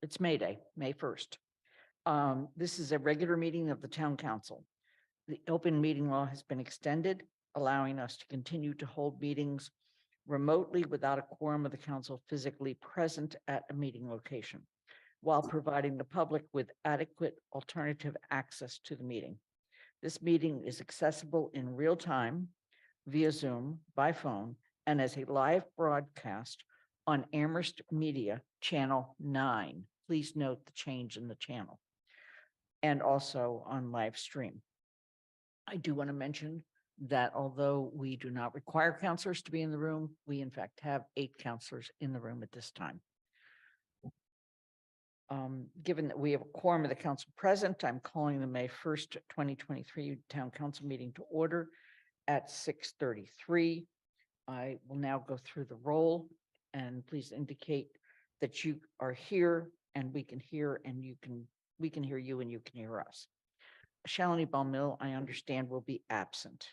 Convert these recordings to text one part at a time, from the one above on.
It's May Day, May 1st. This is a regular meeting of the town council. The open meeting law has been extended, allowing us to continue to hold meetings remotely without a quorum of the council physically present at a meeting location, while providing the public with adequate alternative access to the meeting. This meeting is accessible in real time via Zoom, by phone, and as a live broadcast on Amherst Media Channel 9. Please note the change in the channel. And also on live stream. I do want to mention that although we do not require counselors to be in the room, we in fact have 8 counselors in the room at this time. Given that we have a quorum of the council present, I'm calling the May 1st, 2023 town council meeting to order at 6:33. I will now go through the roll, and please indicate that you are here and we can hear and we can hear you and you can hear us. Shalini Balmill, I understand, will be absent.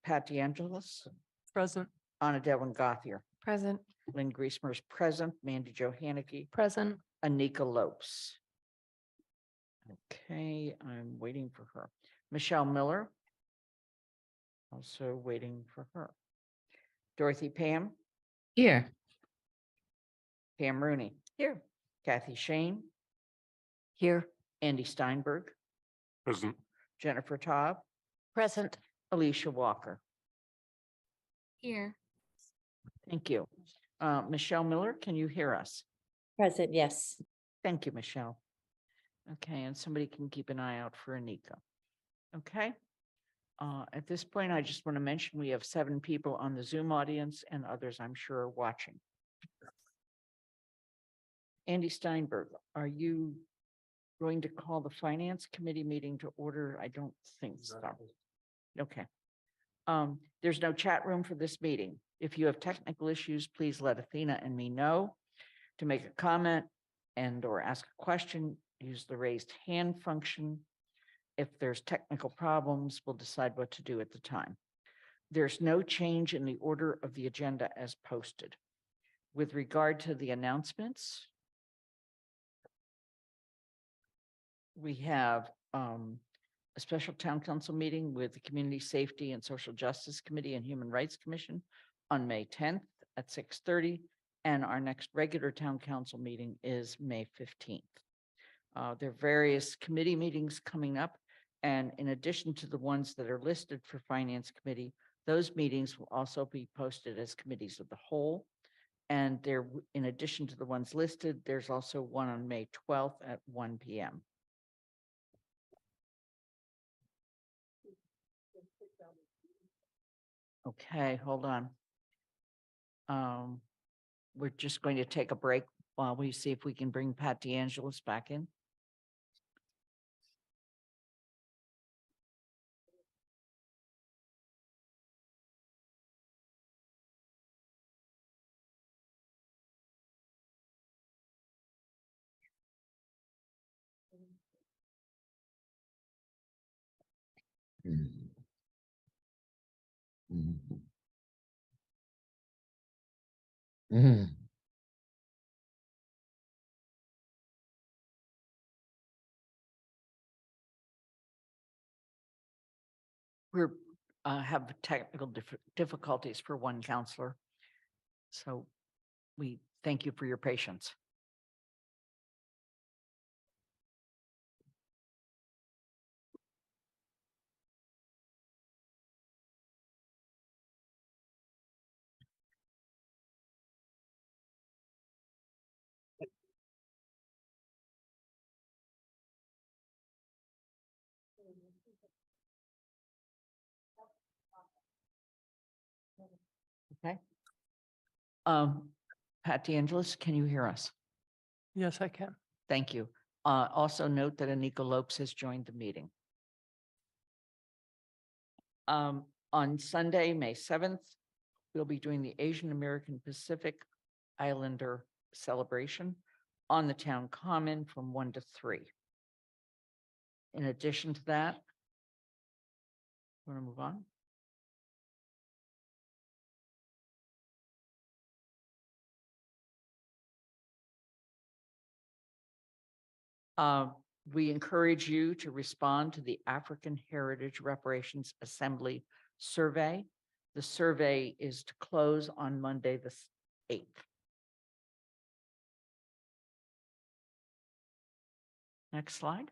Pat DeAngelis, Present. Anna Devlin Gothier, Present. Lynn Griesmer is present, Mandy Jo Hannicky, Present. Anika Lopes. Okay, I'm waiting for her. Michelle Miller. Also waiting for her. Dorothy Pam, Here. Pam Rooney. Here. Kathy Shane, Here. Andy Steinberg, Present. Jennifer Taub, Present. Alicia Walker. Here. Thank you. Michelle Miller, can you hear us? Present, yes. Thank you, Michelle. Okay, and somebody can keep an eye out for Anika. Okay. At this point, I just want to mention we have 7 people on the Zoom audience and others I'm sure are watching. Andy Steinberg, are you going to call the Finance Committee meeting to order? I don't think so. Okay. There's no chat room for this meeting. If you have technical issues, please let Athena and me know. To make a comment and or ask a question, use the raised hand function. If there's technical problems, we'll decide what to do at the time. There's no change in the order of the agenda as posted. With regard to the announcements, we have a special town council meeting with the Community Safety and Social Justice Committee and Human Rights Commission on May 10th at 6:30. And our next regular town council meeting is May 15th. There are various committee meetings coming up. And in addition to the ones that are listed for Finance Committee, those meetings will also be posted as committees of the whole. And there, in addition to the ones listed, there's also one on May 12th at 1 p.m. Okay, hold on. We're just going to take a break while we see if we can bring Pat DeAngelis back in. We're have technical difficulties for one counselor. So we thank you for your patience. Okay. Pat DeAngelis, can you hear us? Yes, I can. Thank you. Also note that Anika Lopes has joined the meeting. On Sunday, May 7th, we'll be doing the Asian American Pacific Islander celebration on the town common from 1 to 3. In addition to that, want to move on? We encourage you to respond to the African Heritage Reparations Assembly survey. The survey is to close on Monday, the 8th. Next slide.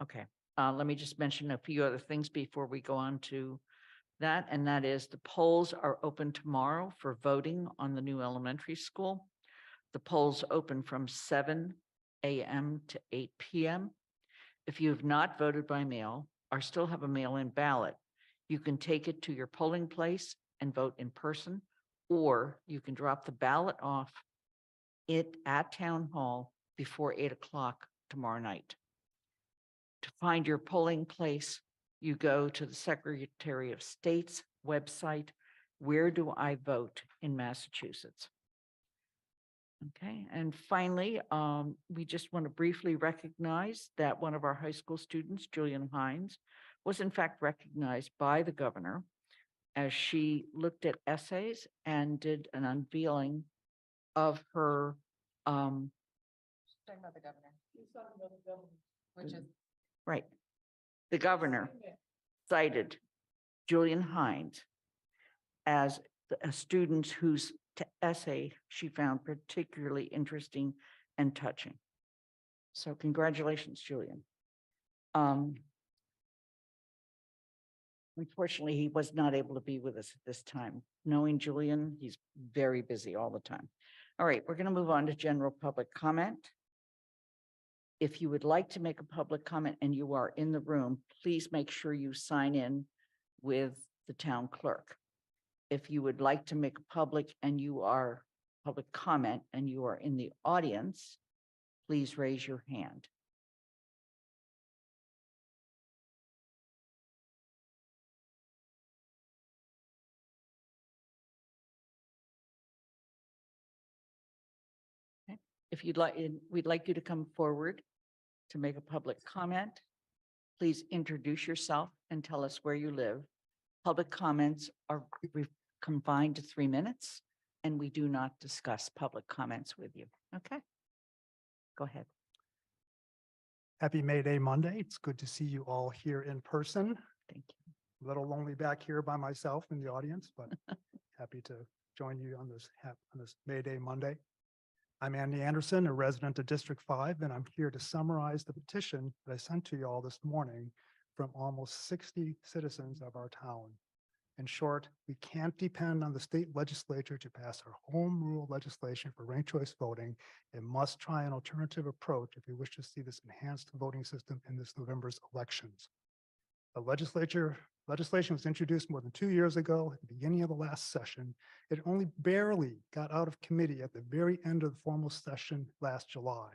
Okay, let me just mention a few other things before we go on to that, and that is the polls are open tomorrow for voting on the new elementary school. The polls open from 7 a.m. to 8 p.m. If you have not voted by mail or still have a mail-in ballot, you can take it to your polling place and vote in person, or you can drop the ballot off at Town Hall before 8 o'clock tomorrow night. To find your polling place, you go to the Secretary of State's website, Where Do I Vote in Massachusetts? Okay, and finally, we just want to briefly recognize that one of our high school students, Julian Hines, was in fact recognized by the governor as she looked at essays and did an unveiling of her. Talking about the governor. Which is right. The governor cited Julian Hines as a student whose essay she found particularly interesting and touching. So congratulations, Julian. Unfortunately, he was not able to be with us at this time. Knowing Julian, he's very busy all the time. All right, we're going to move on to general public comment. If you would like to make a public comment and you are in the room, please make sure you sign in with the town clerk. If you would like to make a public comment and you are in the audience, please raise your hand. Okay. If you'd like, we'd like you to come forward to make a public comment. Please introduce yourself and tell us where you live. Public comments are confined to 3 minutes, and we do not discuss public comments with you. Okay, go ahead. Happy May Day Monday. It's good to see you all here in person. Thank you. A little lonely back here by myself in the audience, but happy to join you on this May Day Monday. I'm Andy Anderson, a resident of District 5, and I'm here to summarize the petition that I sent to you all this morning from almost 60 citizens of our town. In short, we can't depend on the state legislature to pass our home rule legislation for ranked choice voting and must try an alternative approach if we wish to see this enhanced voting system in this November's elections. The legislation was introduced more than 2 years ago at the beginning of the last session. It only barely got out of committee at the very end of the formal session last July.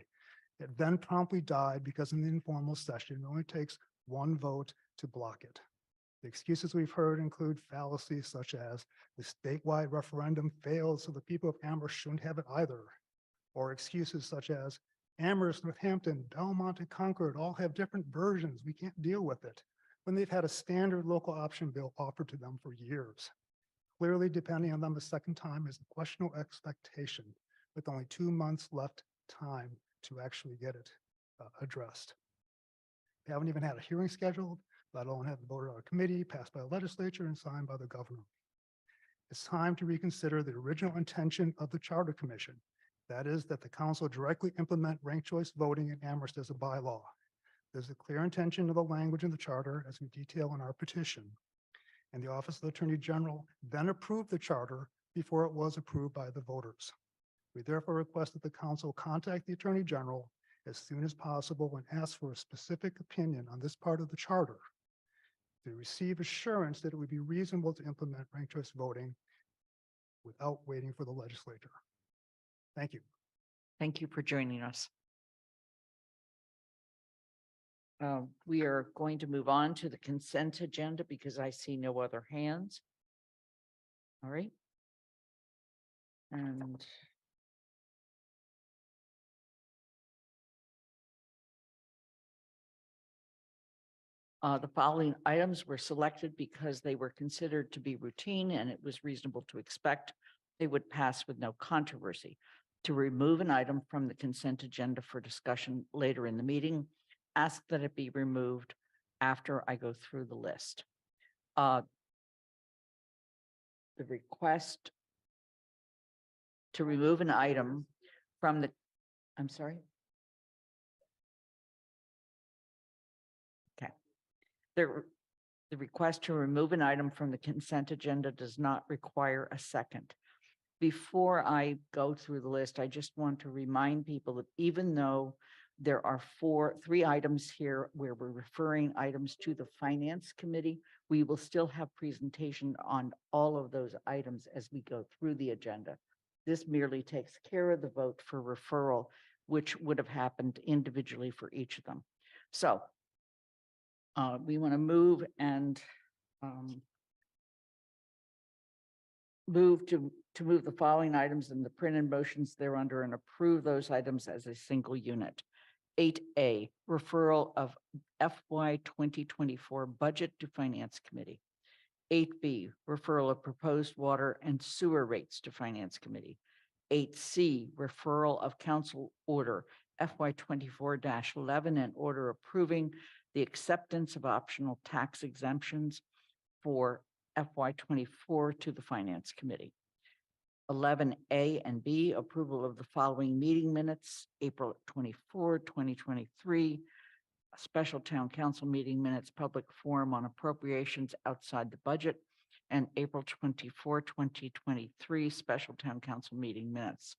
It then promptly died because in the informal session, it only takes one vote to block it. The excuses we've heard include fallacies such as the statewide referendum failed, so the people of Amherst shouldn't have it either. Or excuses such as Amherst, Northampton, Belmont, and Concord all have different versions. We can't deal with it, when they've had a standard local option bill offered to them for years. Clearly, depending on them a second time is a questionable expectation, with only 2 months left time to actually get it addressed. We haven't even had a hearing scheduled, let alone have it voted on a committee, passed by the legislature, and signed by the governor. It's time to reconsider the original intention of the Charter Commission. That is that the council directly implement ranked choice voting in Amherst as a bylaw. There's a clear intention of the language in the charter as we detail in our petition. And the Office of the Attorney General then approved the charter before it was approved by the voters. We therefore request that the council contact the Attorney General as soon as possible and ask for a specific opinion on this part of the charter to receive assurance that it would be reasonable to implement ranked choice voting without waiting for the legislature. Thank you. Thank you for joining us. We are going to move on to the consent agenda because I see no other hands. All right. And the following items were selected because they were considered to be routine and it was reasonable to expect they would pass with no controversy. to remove an item from the consent agenda for discussion later in the meeting. Ask that it be removed after I go through the list. The request to remove an item from the, I'm sorry. Okay. The request to remove an item from the consent agenda does not require a second. Before I go through the list, I just want to remind people that even though there are three items here where we're referring items to the Finance Committee, we will still have presentation on all of those items as we go through the agenda. This merely takes care of the vote for referral, which would have happened individually for each of them. So we want to move and move to move the following items in the printed motions thereunder and approve those items as a single unit. 8A, referral of FY 2024 budget to Finance Committee. 8B, referral of proposed water and sewer rates to Finance Committee. 8C, referral of council order FY 24-11 and order approving the acceptance of optional tax exemptions for FY 24 to the Finance Committee. 11A and B, approval of the following meeting minutes: April 24, 2023, a special town council meeting minutes, public forum on appropriations outside the budget, and April 24, 2023, special town council meeting minutes.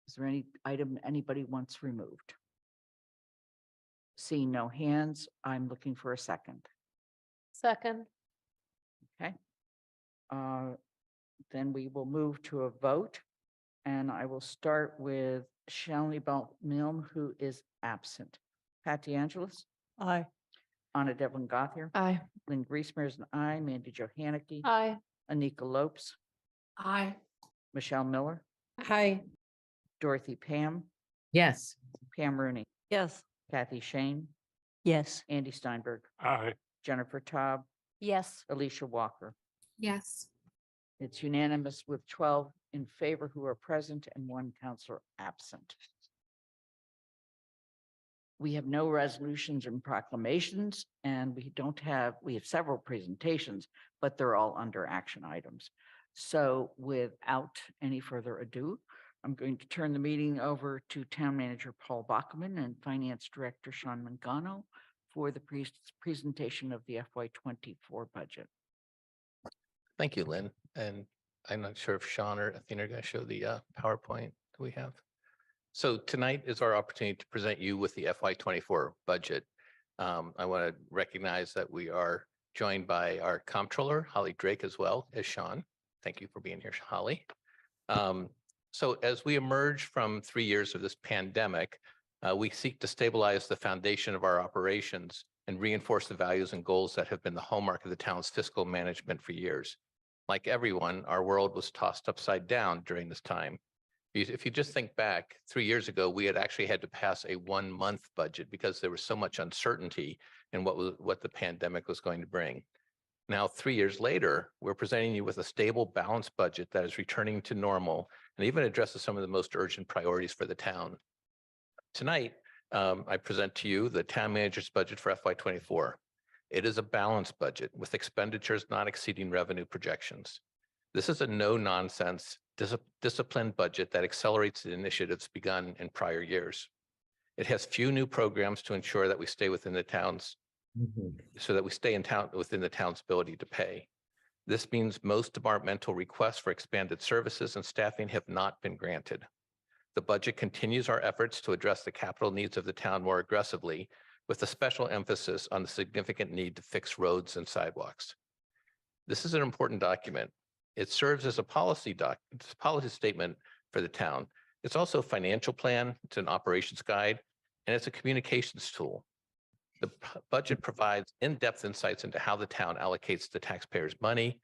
Is there any item anybody wants removed? Seeing no hands, I'm looking for a second. Second. Okay. Then we will move to a vote. And I will start with Shalini Milne, who is absent. Pat DeAngelis, Aye. Anna Devlin Gothier, Aye. Lynn Griesmer is an aye, Mandy Johanicky, Aye. Anika Lopes, Aye. Michelle Miller, Aye. Dorothy Pam, Yes. Pam Rooney, Yes. Kathy Shane, Yes. Andy Steinberg, Aye. Jennifer Taub, Yes. Alicia Walker. Yes. It's unanimous with 12 in favor who are present and one counselor absent. We have no resolutions and proclamations, and we have several presentations, but they're all under action items. So without any further ado, I'm going to turn the meeting over to Town Manager Paul Bachman and Finance Director Sean Mangano for the presentation of the FY 24 budget. Thank you, Lynn. And I'm not sure if Sean or Athena are going to show the PowerPoint that we have. So tonight is our opportunity to present you with the FY 24 budget. I want to recognize that we are joined by our comptroller, Holly Drake, as well as Sean. Thank you for being here, Holly. So as we emerge from 3 years of this pandemic, we seek to stabilize the foundation of our operations and reinforce the values and goals that have been the hallmark of the town's fiscal management for years. Like everyone, our world was tossed upside down during this time. If you just think back, 3 years ago, we had actually had to pass a 1-month budget because there was so much uncertainty in what the pandemic was going to bring. Now, 3 years later, we're presenting you with a stable, balanced budget that is returning to normal and even addresses some of the most urgent priorities for the town. Tonight, I present to you the town manager's budget for FY 24. It is a balanced budget with expenditures not exceeding revenue projections. This is a no-nonsense, disciplined budget that accelerates the initiatives begun in prior years. It has few new programs to ensure that we stay within the town's, within the town's ability to pay. This means most departmental requests for expanded services and staffing have not been granted. The budget continues our efforts to address the capital needs of the town more aggressively, with a special emphasis on the significant need to fix roads and sidewalks. This is an important document. It serves as a policy statement for the town. It's also a financial plan, it's an operations guide, and it's a communications tool. The budget provides in-depth insights into how the town allocates the taxpayers' money,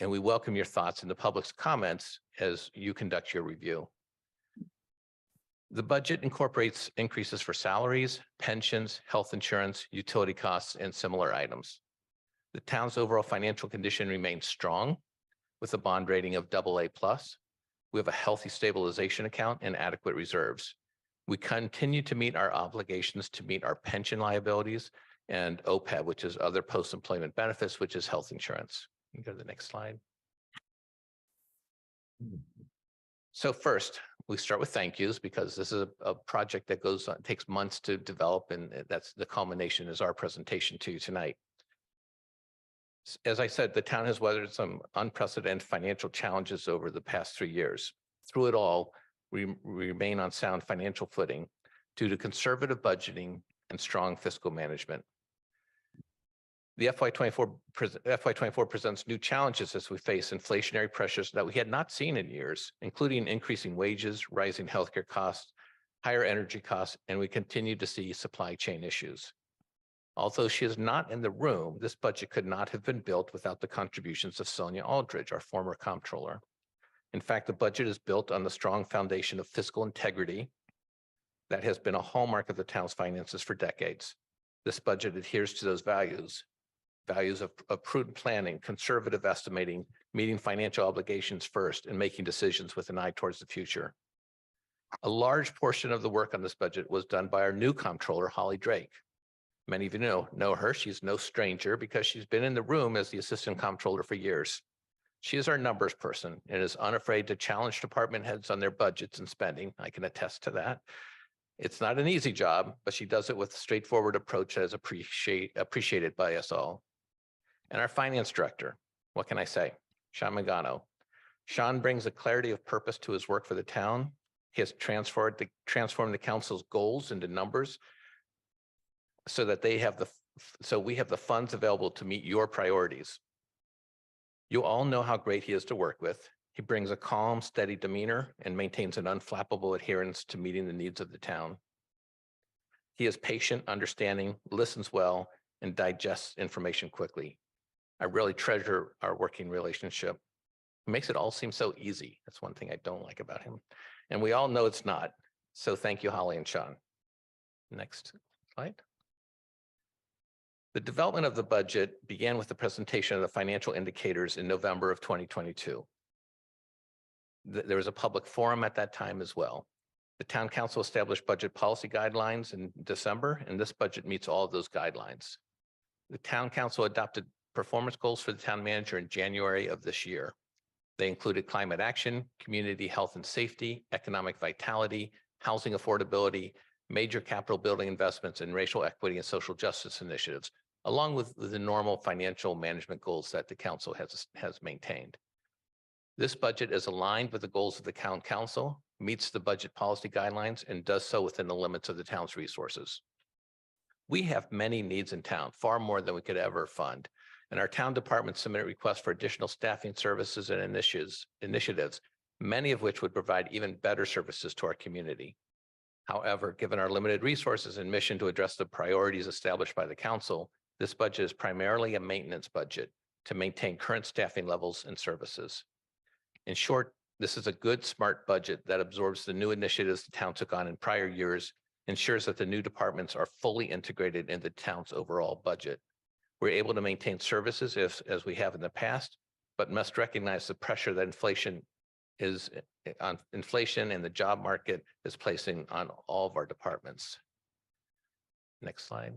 and we welcome your thoughts and the public's comments as you conduct your review. The budget incorporates increases for salaries, pensions, health insurance, utility costs, and similar items. The town's overall financial condition remains strong with a bond rating of AA+. We have a healthy stabilization account and adequate reserves. We continue to meet our obligations to meet our pension liabilities and OPEB, which is other post-employment benefits, which is health insurance. You can go to the next slide. So first, we start with thank yous because this is a project that goes on, takes months to develop, and that's the culmination is our presentation to you tonight. As I said, the town has weathered some unprecedented financial challenges over the past 3 years. Through it all, we remain on sound financial footing due to conservative budgeting and strong fiscal management. The FY24 presents new challenges as we face inflationary pressures that we had not seen in years, including increasing wages, rising healthcare costs, higher energy costs, and we continue to see supply chain issues. Although she is not in the room, this budget could not have been built without the contributions of Sonia Aldridge, our former comptroller. In fact, the budget is built on the strong foundation of fiscal integrity that has been a hallmark of the town's finances for decades. This budget adheres to those values of prudent planning, conservative estimating, meeting financial obligations first, and making decisions with an eye towards the future. A large portion of the work on this budget was done by our new comptroller, Holly Drake. Many of you know her. She's no stranger because she's been in the room as the assistant comptroller for years. She is our numbers person and is unafraid to challenge department heads on their budgets and spending. I can attest to that. It's not an easy job, but she does it with a straightforward approach that is appreciated by us all. And our finance director, what can I say? Sean Magano. Sean brings a clarity of purpose to his work for the town. He has transformed the council's goals into numbers so that we have the funds available to meet your priorities. You all know how great he is to work with. He brings a calm, steady demeanor and maintains an unflappable adherence to meeting the needs of the town. He is patient, understanding, listens well, and digests information quickly. I really treasure our working relationship. It makes it all seem so easy. That's one thing I don't like about him. And we all know it's not. So thank you, Holly and Sean. Next slide. The development of the budget began with the presentation of the financial indicators in November of 2022. There was a public forum at that time as well. The town council established budget policy guidelines in December, and this budget meets all of those guidelines. The town council adopted performance goals for the town manager in January of this year. They included climate action, community health and safety, economic vitality, housing affordability, major capital building investments, and racial equity and social justice initiatives, along with the normal financial management goals that the council has maintained. This budget is aligned with the goals of the town council, meets the budget policy guidelines, and does so within the limits of the town's resources. We have many needs in town, far more than we could ever fund, and our town departments submitted requests for additional staffing services and initiatives, many of which would provide even better services to our community. However, given our limited resources and mission to address the priorities established by the council, this budget is primarily a maintenance budget to maintain current staffing levels and services. In short, this is a good, smart budget that absorbs the new initiatives the town took on in prior years, ensures that the new departments are fully integrated into the town's overall budget. We're able to maintain services as we have in the past, but must recognize the pressure that inflation and the job market is placing on all of our departments. Next slide.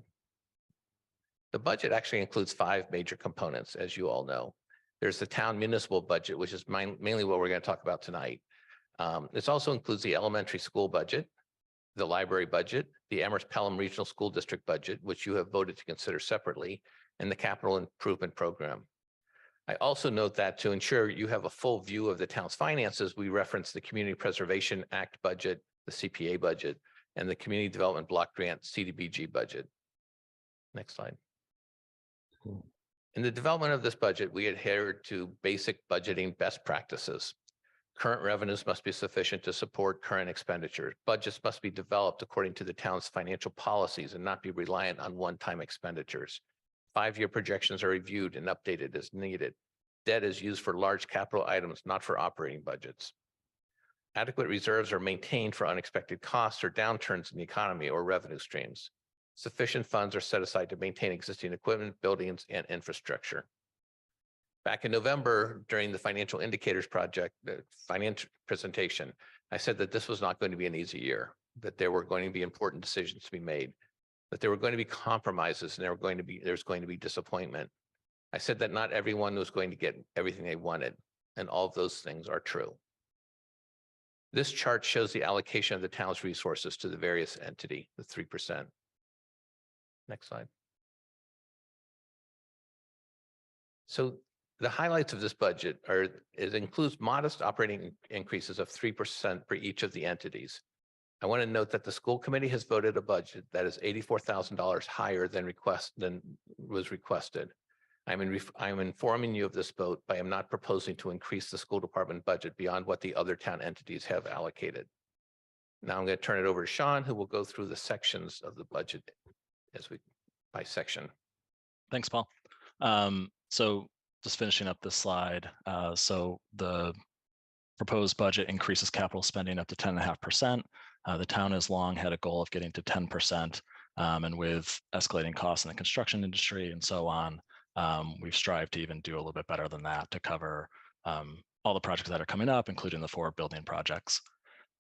The budget actually includes 5 major components, as you all know. There's the town municipal budget, which is mainly what we're going to talk about tonight. This also includes the elementary school budget, the library budget, the Amherst Pelham Regional School District budget, which you have voted to consider separately, and the capital improvement program. I also note that to ensure you have a full view of the town's finances, we reference the Community Preservation Act budget, the CPA budget, and the Community Development Block Grant CDBG budget. Next slide. In the development of this budget, we adhered to basic budgeting best practices. Current revenues must be sufficient to support current expenditures. Budgets must be developed according to the town's financial policies and not be reliant on one-time expenditures. 5-year projections are reviewed and updated as needed. Debt is used for large capital items, not for operating budgets. Adequate reserves are maintained for unexpected costs or downturns in the economy or revenue streams. Sufficient funds are set aside to maintain existing equipment, buildings, and infrastructure. Back in November, during the financial indicators project, the financial presentation, I said that this was not going to be an easy year, that there were going to be important decisions to be made, that there were going to be compromises and there's going to be disappointment. I said that not everyone was going to get everything they wanted, and all of those things are true. This chart shows the allocation of the town's resources to the various entity, the 3%. Next slide. So the highlights of this budget are, it includes modest operating increases of 3% for each of the entities. I want to note that the school committee has voted a budget that is $84,000 higher than was requested. I'm informing you of this vote, but I am not proposing to increase the school department budget beyond what the other town entities have allocated. Now I'm going to turn it over to Sean, who will go through the sections of the budget by section. Thanks, Paul. So just finishing up this slide. So the proposed budget increases capital spending up to 10.5%. The town has long had a goal of getting to 10%. And with escalating costs in the construction industry and so on, we've strived to even do a little bit better than that to cover all the projects that are coming up, including the 4 building projects.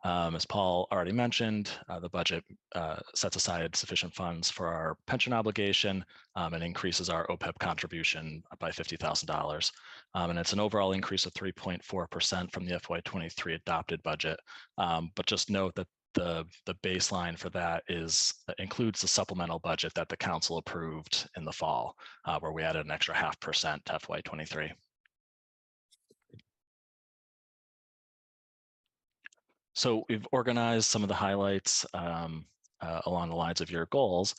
As Paul already mentioned, the budget sets aside sufficient funds for our pension obligation and increases our OPEB contribution by $50,000. And it's an overall increase of 3.4% from the FY23 adopted budget. But just note that the baseline for that includes the supplemental budget that the council approved in the fall, where we added an extra 0.5% to FY23. So we've organized some of the highlights along the lines of your goals.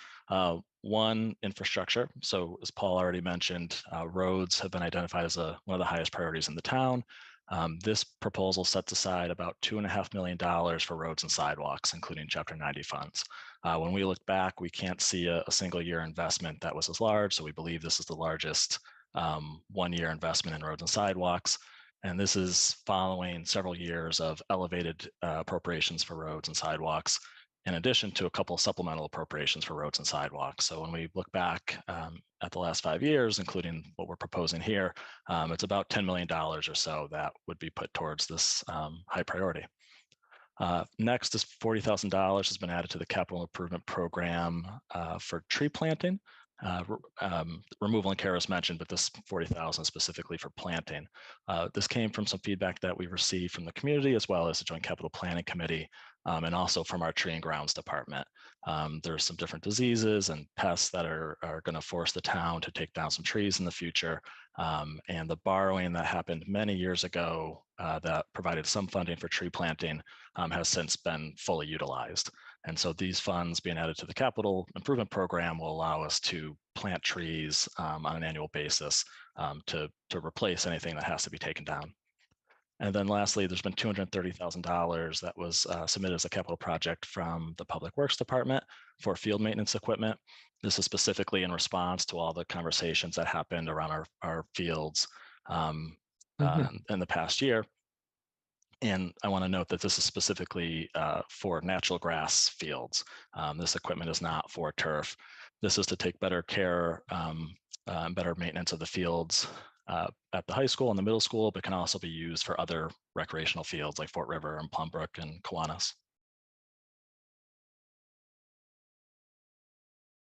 One, infrastructure. So as Paul already mentioned, roads have been identified as one of the highest priorities in the town. This proposal sets aside about $2.5 million for roads and sidewalks, including Chapter 90 funds. When we look back, we can't see a single year investment that was as large. So we believe this is the largest one-year investment in roads and sidewalks. And this is following several years of elevated appropriations for roads and sidewalks, in addition to a couple of supplemental appropriations for roads and sidewalks. So when we look back at the last 5 years, including what we're proposing here, it's about $10 million or so that would be put towards this high priority. Next is $40,000 has been added to the capital improvement program for tree planting. Removal and care is mentioned, but this 40,000 specifically for planting. This came from some feedback that we received from the community, as well as the Joint Capital Planning Committee, and also from our tree and grounds department. There's some different diseases and pests that are going to force the town to take down some trees in the future. And the borrowing that happened many years ago that provided some funding for tree planting has since been fully utilized. And so these funds being added to the capital improvement program will allow us to plant trees on an annual basis to replace anything that has to be taken down. And then lastly, there's been $230,000 that was submitted as a capital project from the Public Works Department for field maintenance equipment. This is specifically in response to all the conversations that happened around our fields in the past year. And I want to note that this is specifically for natural grass fields. This equipment is not for turf. This is to take better care and better maintenance of the fields at the high school and the middle school, but can also be used for other recreational fields like Fort River and Plum Brook and Kiwanis.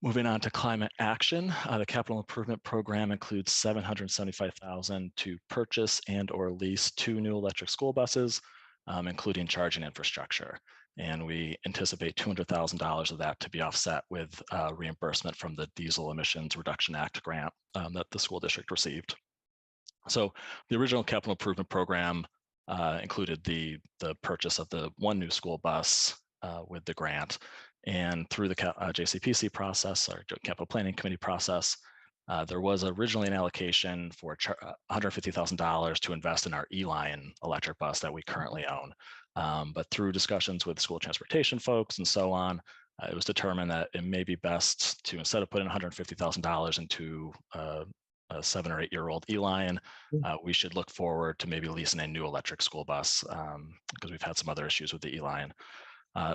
Moving on to climate action, the capital improvement program includes $775,000 to purchase and or lease 2 new electric school buses, including charging infrastructure. And we anticipate $200,000 of that to be offset with reimbursement from the Diesel Emissions Reduction Act grant that the school district received. So the original capital improvement program included the purchase of the 1 new school bus with the grant. And through the JCPC process, or Capital Planning Committee process, there was originally an allocation for $150,000 to invest in our E-Line electric bus that we currently own. But through discussions with school transportation folks and so on, it was determined that it may be best to, instead of putting $150,000 into a 7 or 8 year old E-Line, we should look forward to maybe leasing a new electric school bus because we've had some other issues with the E-Line.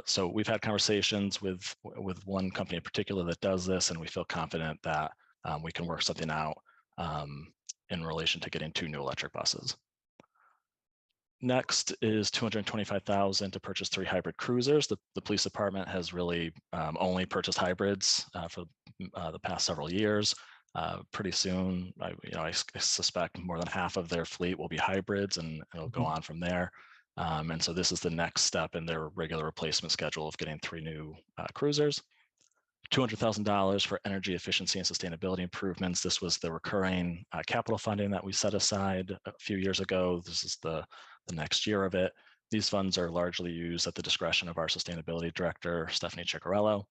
So we've had conversations with one company in particular that does this, and we feel confident that we can work something out in relation to getting 2 new electric buses. Next is $225,000 to purchase 3 hybrid cruisers. The police department has really only purchased hybrids for the past several years. Pretty soon, I suspect more than half of their fleet will be hybrids, and it'll go on from there. And so this is the next step in their regular replacement schedule of getting 3 new cruisers. $200,000 for energy efficiency and sustainability improvements. This was the recurring capital funding that we set aside a few years ago. This is the next year of it. These funds are largely used at the discretion of our sustainability director, Stephanie Ciccarello.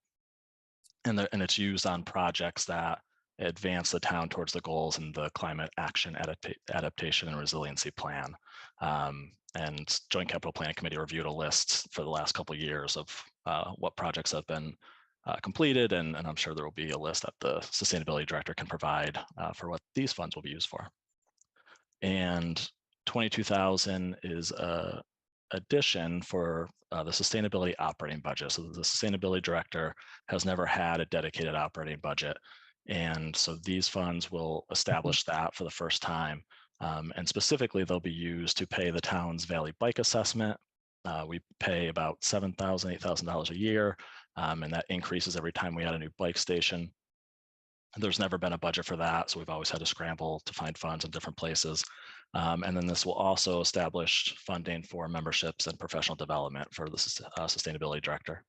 And it's used on projects that advance the town towards the goals in the climate action adaptation and resiliency plan. And Joint Capital Planning Committee reviewed a list for the last couple of years of what projects have been completed, and I'm sure there will be a list that the sustainability director can provide for what these funds will be used for. And 22,000 is a addition for the sustainability operating budget. So the sustainability director has never had a dedicated operating budget. And so these funds will establish that for the first time. And specifically, they'll be used to pay the town's Valley Bike Assessment. We pay about $7,000, $8,000 a year, and that increases every time we add a new bike station. There's never been a budget for that, so we've always had to scramble to find funds in different places. And then this will also establish funding for memberships and professional development for the sustainability director.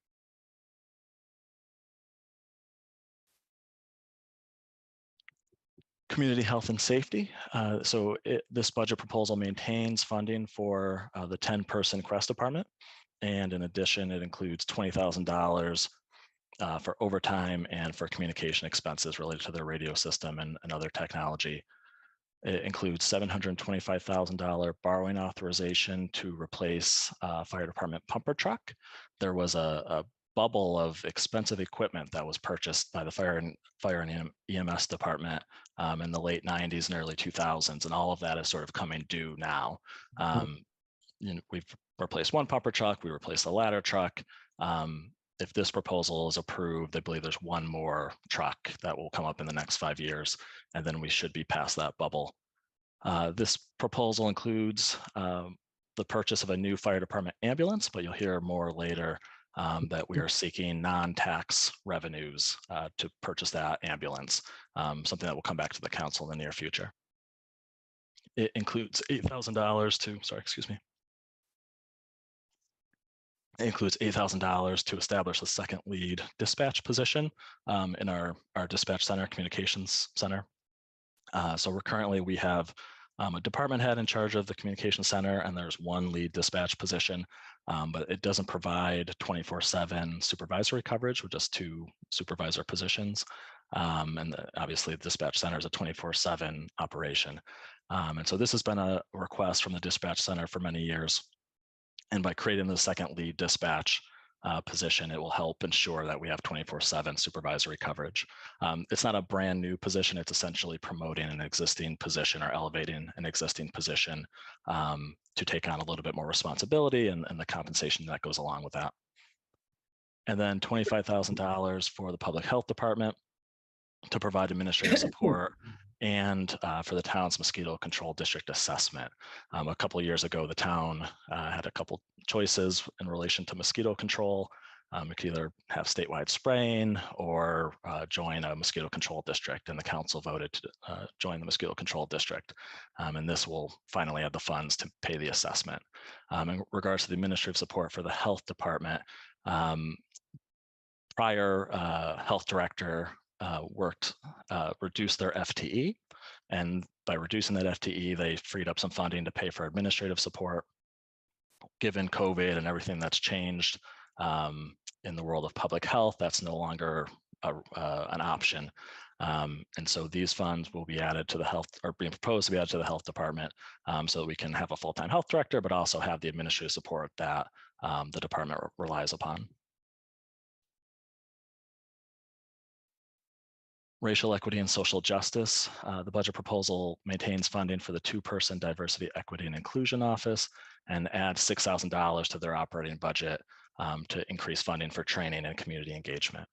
Community health and safety. This budget proposal maintains funding for the 10-person Crest department. And in addition, it includes $20,000 for overtime and for communication expenses related to their radio system and other technology. It includes $725,000 borrowing authorization to replace fire department pumper truck. There was a bubble of expensive equipment that was purchased by the fire and EMS department in the late 90s and early 2000s, and all of that is sort of coming due now. We've replaced one pumper truck, we replaced the ladder truck. If this proposal is approved, I believe there's one more truck that will come up in the next 5 years, and then we should be past that bubble. This proposal includes the purchase of a new fire department ambulance, but you'll hear more later that we are seeking non-tax revenues to purchase that ambulance, something that will come back to the council in the near future. It includes $8,000 to, It includes $8,000 to establish the second lead dispatch position in our dispatch center, communications center. So we have a department head in charge of the communications center, and there's one lead dispatch position, but it doesn't provide 24/7 supervisory coverage with just 2 supervisor positions. Obviously, the dispatch center is a 24/7 operation. And so this has been a request from the dispatch center for many years. And by creating the second lead dispatch position, it will help ensure that we have 24/7 supervisory coverage. It's not a brand new position. It's essentially promoting an existing position or elevating an existing position to take on a little bit more responsibility and the compensation that goes along with that. And then $25,000 for the public health department to provide administrative support and for the town's mosquito control district assessment. A couple of years ago, the town had a couple choices in relation to mosquito control. We could either have statewide spraying or join a mosquito control district, and the council voted to join the mosquito control district. And this will finally have the funds to pay the assessment. In regards to the administrative support for the health department, prior health director reduced their FTE, and by reducing that FTE, they freed up some funding to pay for administrative support. Given COVID and everything that's changed in the world of public health, that's no longer an option. And so these funds will be added to the health, or being proposed to be added to the health department, so that we can have a full-time health director, but also have the administrative support that the department relies upon. Racial equity and social justice. The budget proposal maintains funding for the 2-person diversity, equity, and inclusion office and adds $6,000 to their operating budget to increase funding for training and community engagement.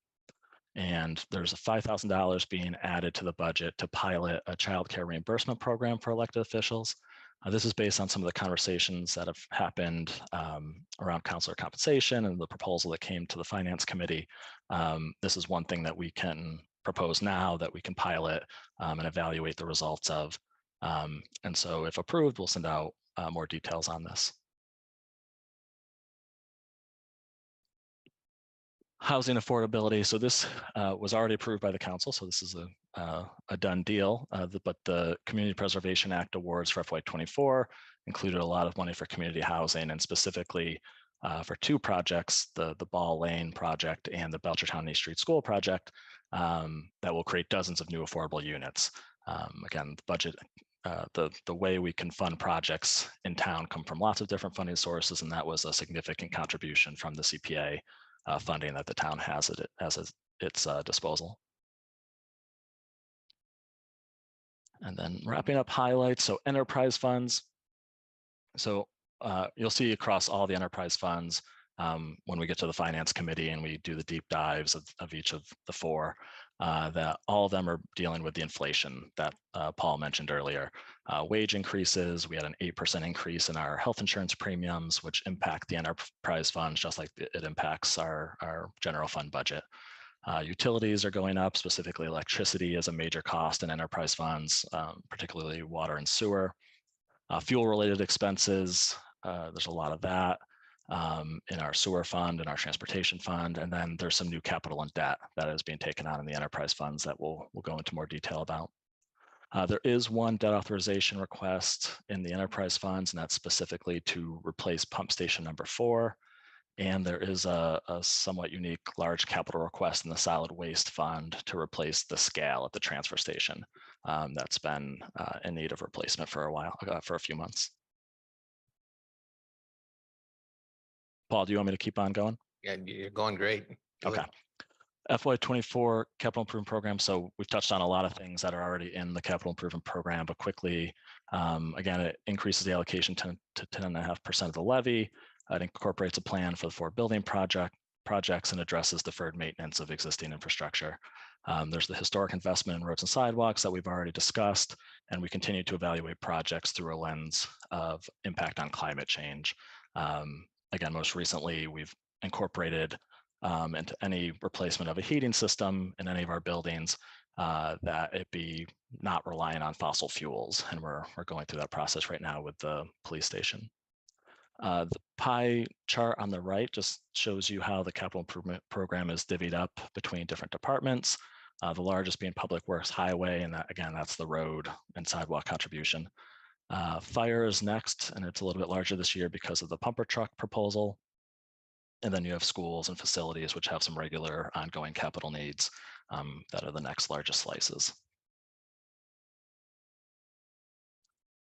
And there's a $5,000 being added to the budget to pilot a child care reimbursement program for elected officials. This is based on some of the conversations that have happened around counselor compensation and the proposal that came to the Finance Committee. This is one thing that we can propose now that we can pilot and evaluate the results of. And so if approved, we'll send out more details on this. Housing affordability. So this was already approved by the council. So this is a done deal. But the Community Preservation Act awards for FY24 included a lot of money for community housing, and specifically for two projects, the Ball Lane project and the Belchertown East Street School project, that will create dozens of new affordable units. Again, the budget, the way we can fund projects in town come from lots of different funding sources, and that was a significant contribution from the CPA funding that the town has at its disposal. And then wrapping up highlights, so enterprise funds. So you'll see across all the enterprise funds when we get to the Finance Committee and we do the deep dives of each of the four, that all of them are dealing with the inflation that Paul mentioned earlier. Wage increases, we had an 8% increase in our health insurance premiums, which impact the enterprise funds just like it impacts our general fund budget. Utilities are going up, specifically electricity is a major cost in enterprise funds, particularly water and sewer. Fuel-related expenses, there's a lot of that in our sewer fund and our transportation fund. And then there's some new capital and debt that is being taken on in the enterprise funds that we'll go into more detail about. There is one debt authorization request in the enterprise funds, and that's specifically to replace pump station number 4. And there is a somewhat unique large capital request in the solid waste fund to replace the scale at the transfer station that's been in need of replacement for a while, for a few months. Paul, do you want me to keep on going? Yeah, you're going great. Do Okay. it. FY24 capital improvement program. So we've touched on a lot of things that are already in the capital improvement program, but quickly, again, it increases the allocation to 10.5% of the levy. It incorporates a plan for the 4 building projects and addresses deferred maintenance of existing infrastructure. There's the historic investment in roads and sidewalks that we've already discussed, and we continue to evaluate projects through a lens of impact on climate change. Again, most recently, we've incorporated into any replacement of a heating system in any of our buildings that it be not reliant on fossil fuels. And we're going through that process right now with the police station. The pie chart on the right just shows you how the capital improvement program is divvied up between different departments. The largest being Public Works Highway, and that, again, that's the road and sidewalk contribution. Fire is next, and it's a little bit larger this year because of the pumper truck proposal. And then you have schools and facilities, which have some regular ongoing capital needs that are the next largest slices.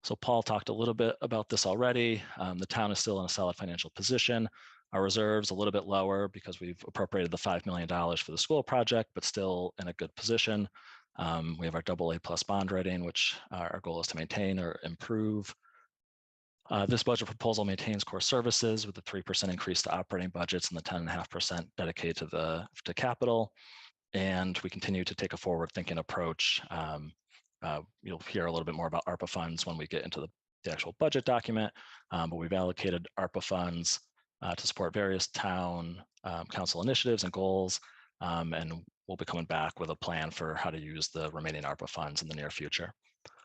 So Paul talked a little bit about this already. The town is still in a solid financial position. Our reserves a little bit lower because we've appropriated the $5 million for the school project, but still in a good position. We have our AA+ bond rating, which our goal is to maintain or improve. This budget proposal maintains core services with the 3% increase to operating budgets and the 10.5% dedicated to capital. And we continue to take a forward-thinking approach. You'll hear a little bit more about ARPA funds when we get into the actual budget document, but we've allocated ARPA funds to support various town council initiatives and goals, and we'll be coming back with a plan for how to use the remaining ARPA funds in the near future.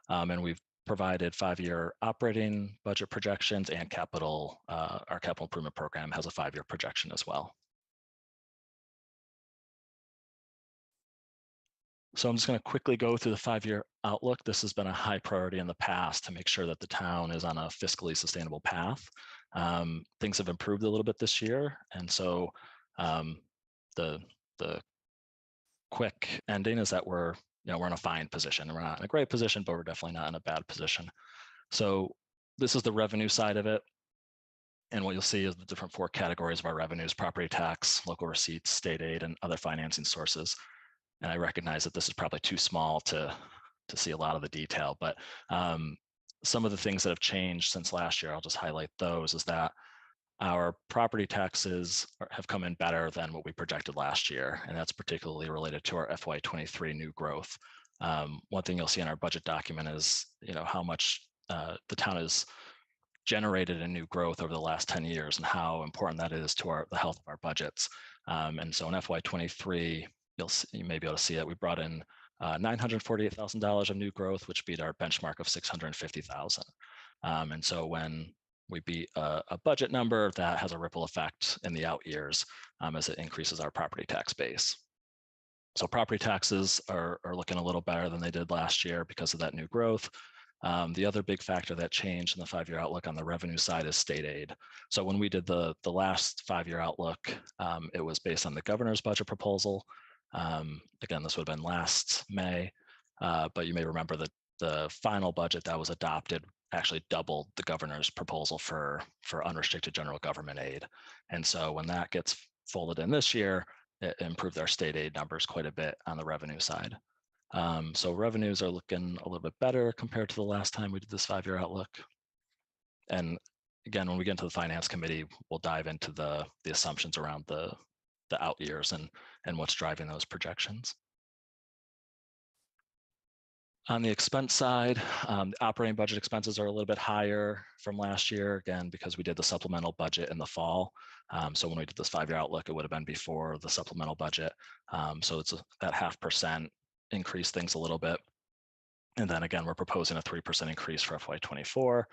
And we've provided 5-year operating budget projections and capital. Our capital improvement program has a 5-year projection as well. So I'm just going to quickly go through the 5-year outlook. This has been a high priority in the past to make sure that the town is on a fiscally sustainable path. Things have improved a little bit this year, and so the quick ending is that we're in a fine position. We're not in a great position, but we're definitely not in a bad position. So this is the revenue side of it. And what you'll see is the different 4 categories of our revenues: property tax, local receipts, state aid, and other financing sources. And I recognize that this is probably too small to see a lot of the detail, but some of the things that have changed since last year, I'll just highlight those, is that Our property taxes have come in better than what we projected last year, and that's particularly related to our FY23 new growth. One thing you'll see in our budget document is, how much the town has generated in new growth over the last 10 years and how important that is to the health of our budgets. And so in FY23, you may be able to see that we brought in $948,000 of new growth, which beat our benchmark of $650,000. And so when we beat a budget number, that has a ripple effect in the out years as it increases our property tax base. So property taxes are looking a little better than they did last year because of that new growth. The other big factor that changed in the 5-year outlook on the revenue side is state aid. So when we did the last 5-year outlook, it was based on the governor's budget proposal. Again, this would have been last May, but you may remember that the final budget that was adopted actually doubled the governor's proposal for unrestricted general government aid. And so when that gets folded in this year, it improved our state aid numbers quite a bit on the revenue side. So revenues are looking a little bit better compared to the last time we did this 5-year outlook. And again, when we get into the finance committee, we'll dive into the assumptions around the out years and what's driving those projections. On the expense side, the operating budget expenses are a little bit higher from last year, again, because we did the supplemental budget in the fall. So when we did this 5-year outlook, it would have been before the supplemental budget. So it's that 0.5% increase things a little bit. And then again, we're proposing a 3% increase for FY24.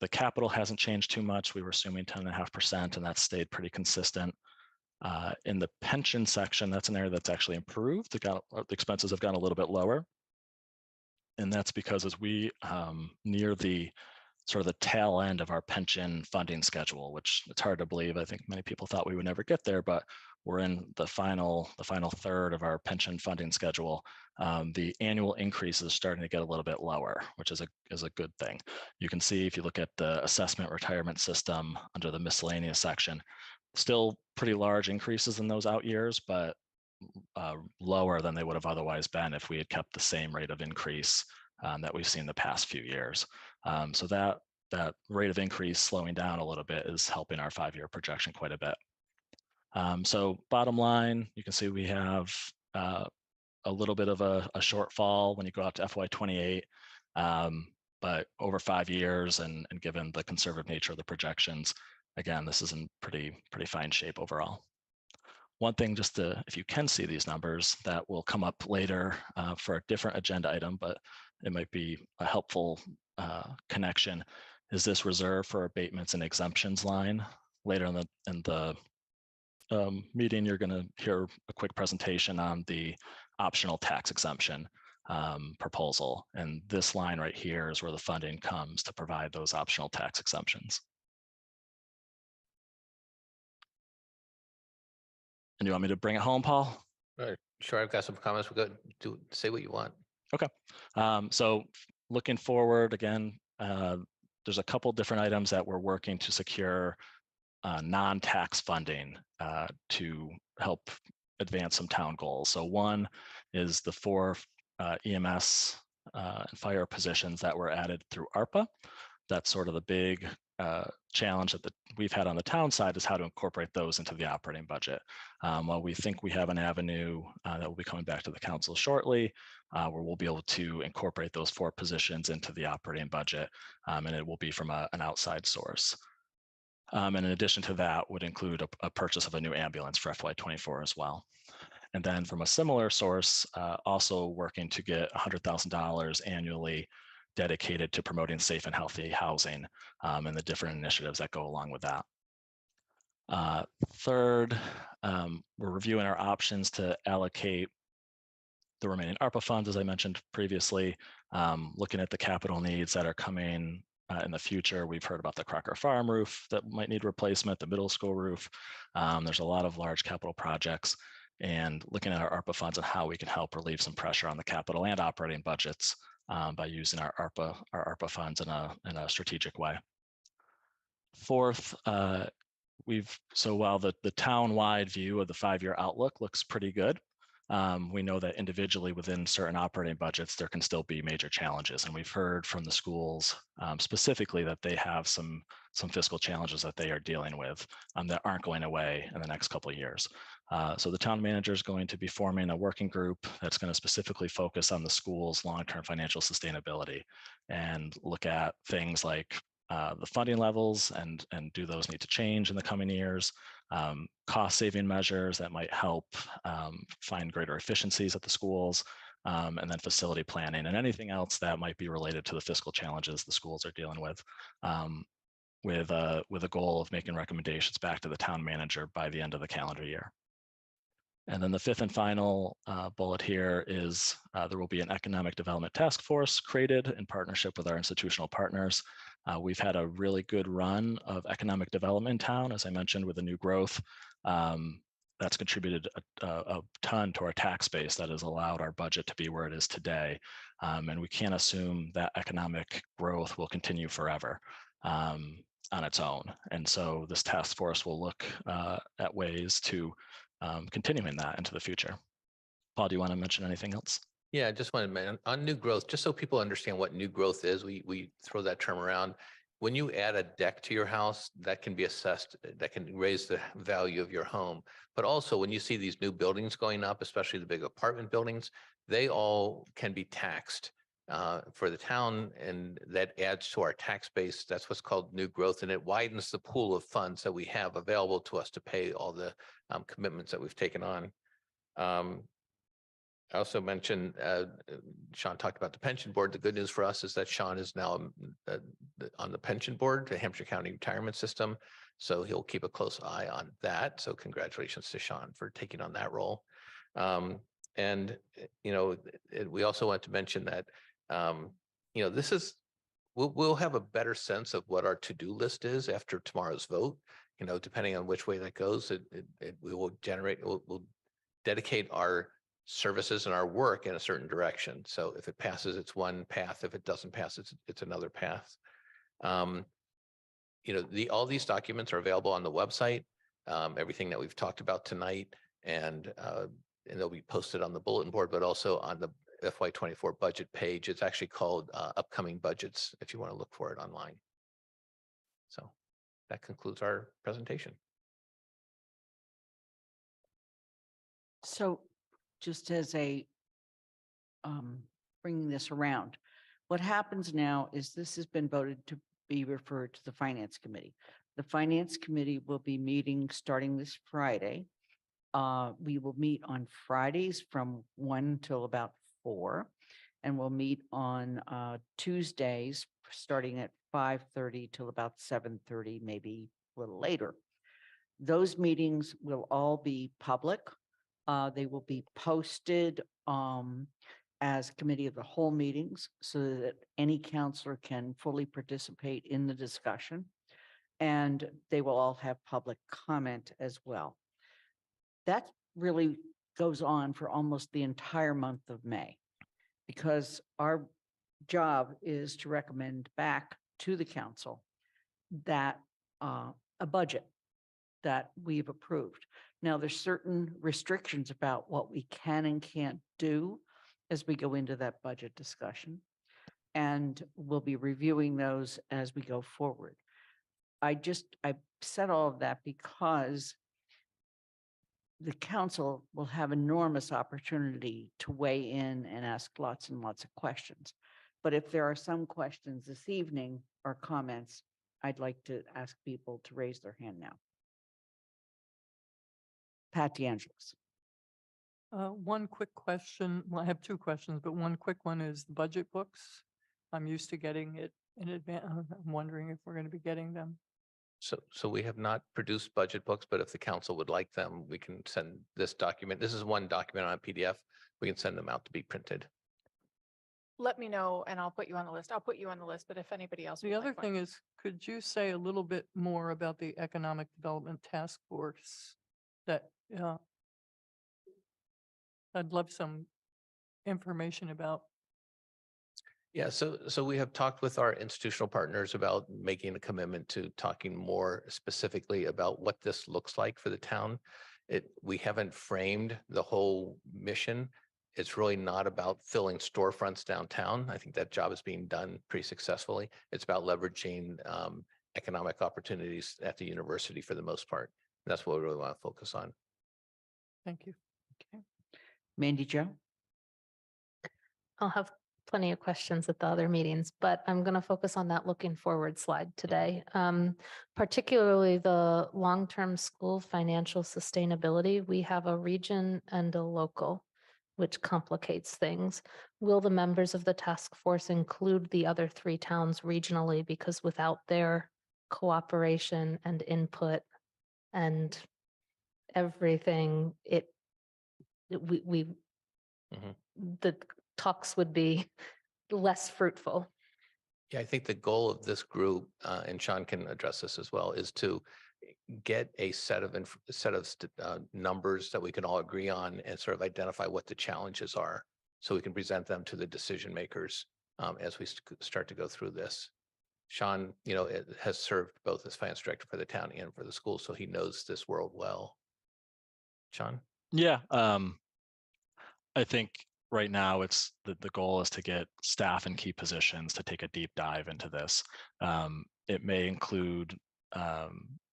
The capital hasn't changed too much. We were assuming 10.5%, and that's stayed pretty consistent. In the pension section, that's an area that's actually improved. The expenses have gone a little bit lower. And that's because as we near the sort of the tail end of our pension funding schedule, which it's hard to believe. I think many people thought we would never get there, but we're in the final third of our pension funding schedule. The annual increase is starting to get a little bit lower, which is a good thing. You can see if you look at the assessment retirement system under the miscellaneous section, still pretty large increases in those out years, but lower than they would have otherwise been if we had kept the same rate of increase that we've seen the past few years. So that rate of increase slowing down a little bit is helping our 5-year projection quite a bit. So bottom line, you can see we have a little bit of a shortfall when you go out to FY28, but over 5 years and given the conservative nature of the projections, again, this is in pretty fine shape overall. One thing, if you can see these numbers, that will come up later for a different agenda item, but it might be a helpful connection, is this reserve for abatements and exemptions line. Later in the meeting, you're going to hear a quick presentation on the optional tax exemption proposal. And this line right here is where the funding comes to provide those optional tax exemptions. And you want me to bring it home, Paul? Sure, I've got some comments. We'll go say what you want. Okay. So looking forward, again, there's a couple different items that we're working to secure non-tax funding to help advance some town goals. So one is the 4 EMS and fire positions that were added through ARPA. That's sort of the big challenge that we've had on the town side, is how to incorporate those into the operating budget. While we think we have an avenue that will be coming back to the council shortly, where we'll be able to incorporate those 4 positions into the operating budget, and it will be from an outside source. And in addition to that would include a purchase of a new ambulance for FY24 as well. And then from a similar source, also working to get $100,000 annually dedicated to promoting safe and healthy housing and the different initiatives that go along with that. Third, we're reviewing our options to allocate the remaining ARPA funds, as I mentioned previously, looking at the capital needs that are coming in the future. We've heard about the Crocker Farm roof that might need replacement, the middle school roof. There's a lot of large capital projects, and looking at our ARPA funds and how we can help relieve some pressure on the capital and operating budgets by using our ARPA funds in a strategic way. Fourth, so while the town-wide view of the 5-year outlook looks pretty good, we know that individually within certain operating budgets, there can still be major challenges. And we've heard from the schools specifically that they have some fiscal challenges that they are dealing with that aren't going away in the next couple of years. So the town manager is going to be forming a working group that's going to specifically focus on the school's long-term financial sustainability and look at things like the funding levels and do those need to change in the coming years, cost-saving measures that might help find greater efficiencies at the schools, and then facility planning and anything else that might be related to the fiscal challenges the schools are dealing with, with a goal of making recommendations back to the town manager by the end of the calendar year. And then the fifth and final bullet here is there will be an economic development task force created in partnership with our institutional partners. We've had a really good run of economic development in town, as I mentioned, with the new growth. That's contributed a ton to our tax base that has allowed our budget to be where it is today. And we can't assume that economic growth will continue forever on its own. And so this task force will look at ways to continuing that into the future. Paul, do you want to mention anything else? Yeah, I just want to mention on new growth, just so people understand what new growth is, we throw that term around. When you add a deck to your house, that can be assessed, that can raise the value of your home. But also when you see these new buildings going up, especially the big apartment buildings, they all can be taxed for the town, and that adds to our tax base. That's what's called new growth, and it widens the pool of funds that we have available to us to pay all the commitments that we've taken on. I also mentioned, Sean talked about the pension board. The good news for us is that Sean is now on the pension board, the Hampshire County Retirement System. So he'll keep a close eye on that. So congratulations to Sean for taking on that role. And, you know, we also want to mention that, you know, this is, we'll have a better sense of what our to-do list is after tomorrow's vote. You know, depending on which way that goes, we will generate, we'll dedicate our services and our work in a certain direction. So if it passes, it's one path. If it doesn't pass, it's another path. You know, all these documents are available on the website, everything that we've talked about tonight, and they'll be posted on the bulletin board, but also on the FY24 budget page. It's actually called Upcoming Budgets if you want to look for it online. So that concludes our presentation. So just as a bringing this around, what happens now is this has been voted to be referred to the Finance Committee. The Finance Committee will be meeting starting this Friday. We will meet on Fridays from 1 till about 4, and we'll meet on Tuesdays starting at 5:30 till about 7:30, maybe a little later. Those meetings will all be public. They will be posted as committee of the whole meetings so that any counselor can fully participate in the discussion. And they will all have public comment as well. That really goes on for almost the entire month of May, because our job is to recommend back to the council that a budget that we've approved. Now, there's certain restrictions about what we can and can't do as we go into that budget discussion, and we'll be reviewing those as we go forward. I said all of that because the council will have enormous opportunity to weigh in and ask lots and lots of questions. But if there are some questions this evening or comments, I'd like to ask people to raise their hand now. Pat DeAngelis. One quick question. Well, I have two questions, but one quick one is the budget books. I'm used to getting it in advance. I'm wondering if we're going to be getting them. So we have not produced budget books, but if the council would like them, we can send this document. This is one document on a PDF. We can send them out to be printed. Let me know and I'll put you on the list. I'll put you on the list, but if anybody else. The other thing is, could you say a little bit more about the Economic Development Task Force that I'd love some information about? Yeah, so we have talked with our institutional partners about making a commitment to talking more specifically about what this looks like for the town. we haven't framed the whole mission. It's really not about filling storefronts downtown. I think that job is being done pretty successfully. It's about leveraging economic opportunities at the university for the most part. That's what we really want to focus on. Thank you. Mandy Jo? I'll have plenty of questions at the other meetings, but I'm going to focus on that looking forward slide today. Particularly the long-term school financial sustainability. We have a region and a local, which complicates things. Will the members of the task force include the other 3 towns regionally? Because without their cooperation and input and everything, we Mhm. the talks would be less fruitful. Yeah, I think the goal of this group, and Sean can address this as well, is to get a set of numbers that we can all agree on and sort of identify what the challenges are, so we can present them to the decision makers as we start to go through this. Sean, has served both as finance director for the town and for the school, so he knows this world well. Sean? Yeah, I think right now it's the goal is to get staff in key positions to take a deep dive into this. It may include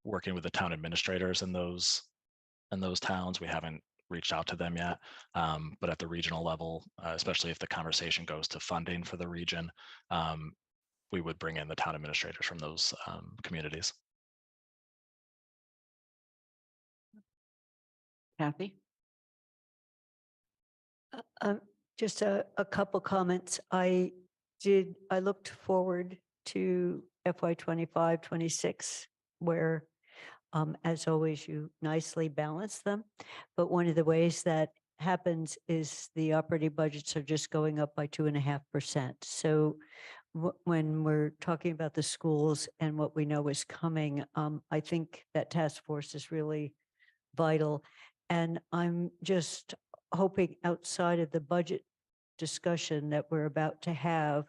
working with the town administrators in those towns. We haven't reached out to them yet, but at the regional level, especially if the conversation goes to funding for the region, we would bring in the town administrators from those communities. Kathy? Just a couple comments. I looked forward to FY 25, 26, where, as always, you nicely balance them. But one of the ways that happens is the operating budgets are just going up by 2.5%. So when we're talking about the schools and what we know is coming, I think that task force is really vital. And I'm just hoping outside of the budget discussion that we're about to have,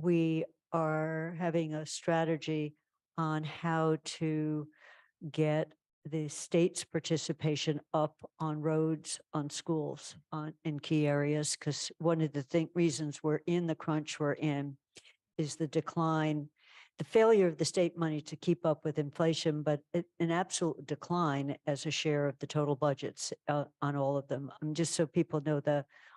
we are having a strategy on how to get the state's participation up on roads, on schools, in key areas, because one of the reasons we're in the crunch we're in is the decline, the failure of the state money to keep up with inflation, but an absolute decline as a share of the total budgets on all of them. Just so people know,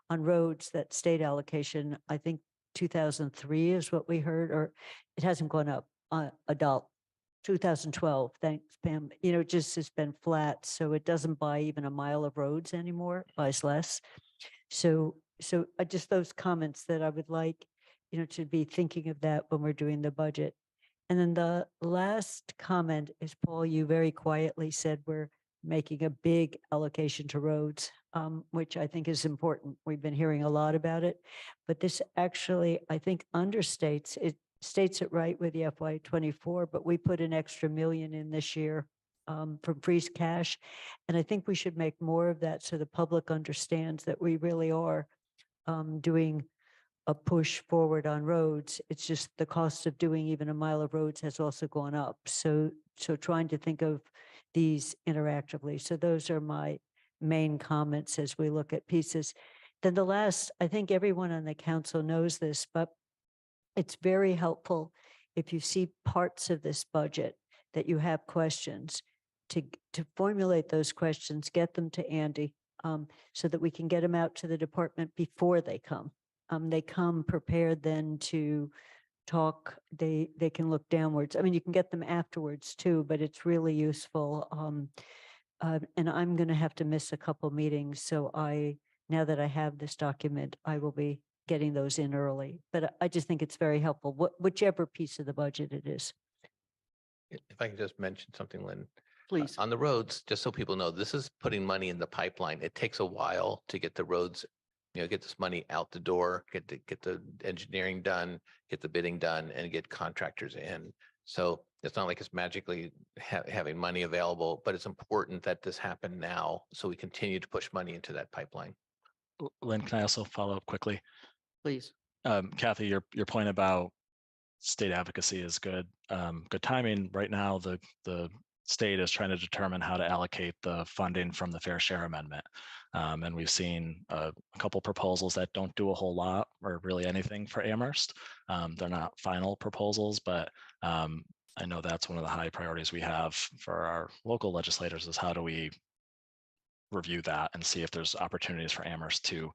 on roads, that state allocation, I think 2003 is what we heard, or it hasn't gone up adult. 2012, thanks, Pam. It just has been flat, so it doesn't buy even a mile of roads anymore, buys less. So just those comments that I would like, to be thinking of that when we're doing the budget. And then the last comment is, Paul, you very quietly said we're making a big allocation to roads, which I think is important. We've been hearing a lot about it, but this actually, I think, understates it. States it right with the FY 24, but we put an extra $1 million in this year from free cash. And I think we should make more of that so the public understands that we really are doing a push forward on roads. It's just the cost of doing even a mile of roads has also gone up. So trying to think of these interactively. So those are my main comments as we look at pieces. Then the last, I think everyone on the council knows this, but it's very helpful if you see parts of this budget that you have questions to formulate those questions, get them to Andy so that we can get them out to the department before they come. They come prepared then to talk, they can look downwards. I mean, you can get them afterwards too, but it's really useful. And I'm going to have to miss a couple meetings. So now that I have this document, I will be getting those in early. But I just think it's very helpful, whichever piece of the budget it is. If I can just mention something, Lynn. Please. On the roads, just so people know, this is putting money in the pipeline. It takes a while to get the roads, get this money out the door, get the engineering done, get the bidding done, and get contractors in. So it's not like it's magically having money available, but it's important that this happen now, so we continue to push money into that pipeline. Lynn, can I also follow up quickly? Please. Kathy, your point about state advocacy is good. Good timing. Right now, the state is trying to determine how to allocate the funding from the fair share amendment. And we've seen a couple proposals that don't do a whole lot or really anything for Amherst. They're not final proposals, but I know that's one of the high priorities we have for our local legislators is how do we review that and see if there's opportunities for Amherst to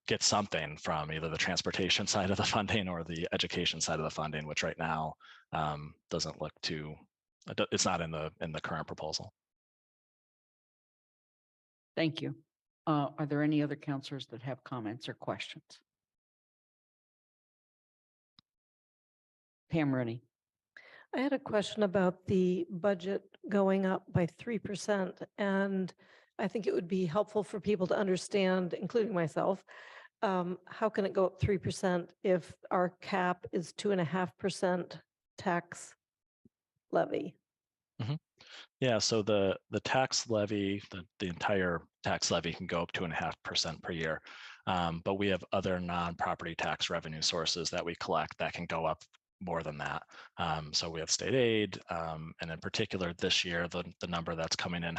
get something from either the transportation side of the funding or the education side of the funding, which right now doesn't look to, it's not in the current proposal. Thank you. Are there any other counselors that have comments or questions? Pam Rooney. I had a question about the budget going up by 3%, and I think it would be helpful for people to understand, including myself, how can it go up 3% if our cap is 2.5% tax levy? Yeah, so the tax levy, the entire tax levy can go up 2.5% per year. But we have other non-property tax revenue sources that we collect that can go up more than that. So we have state aid, and in particular this year, the number that's coming in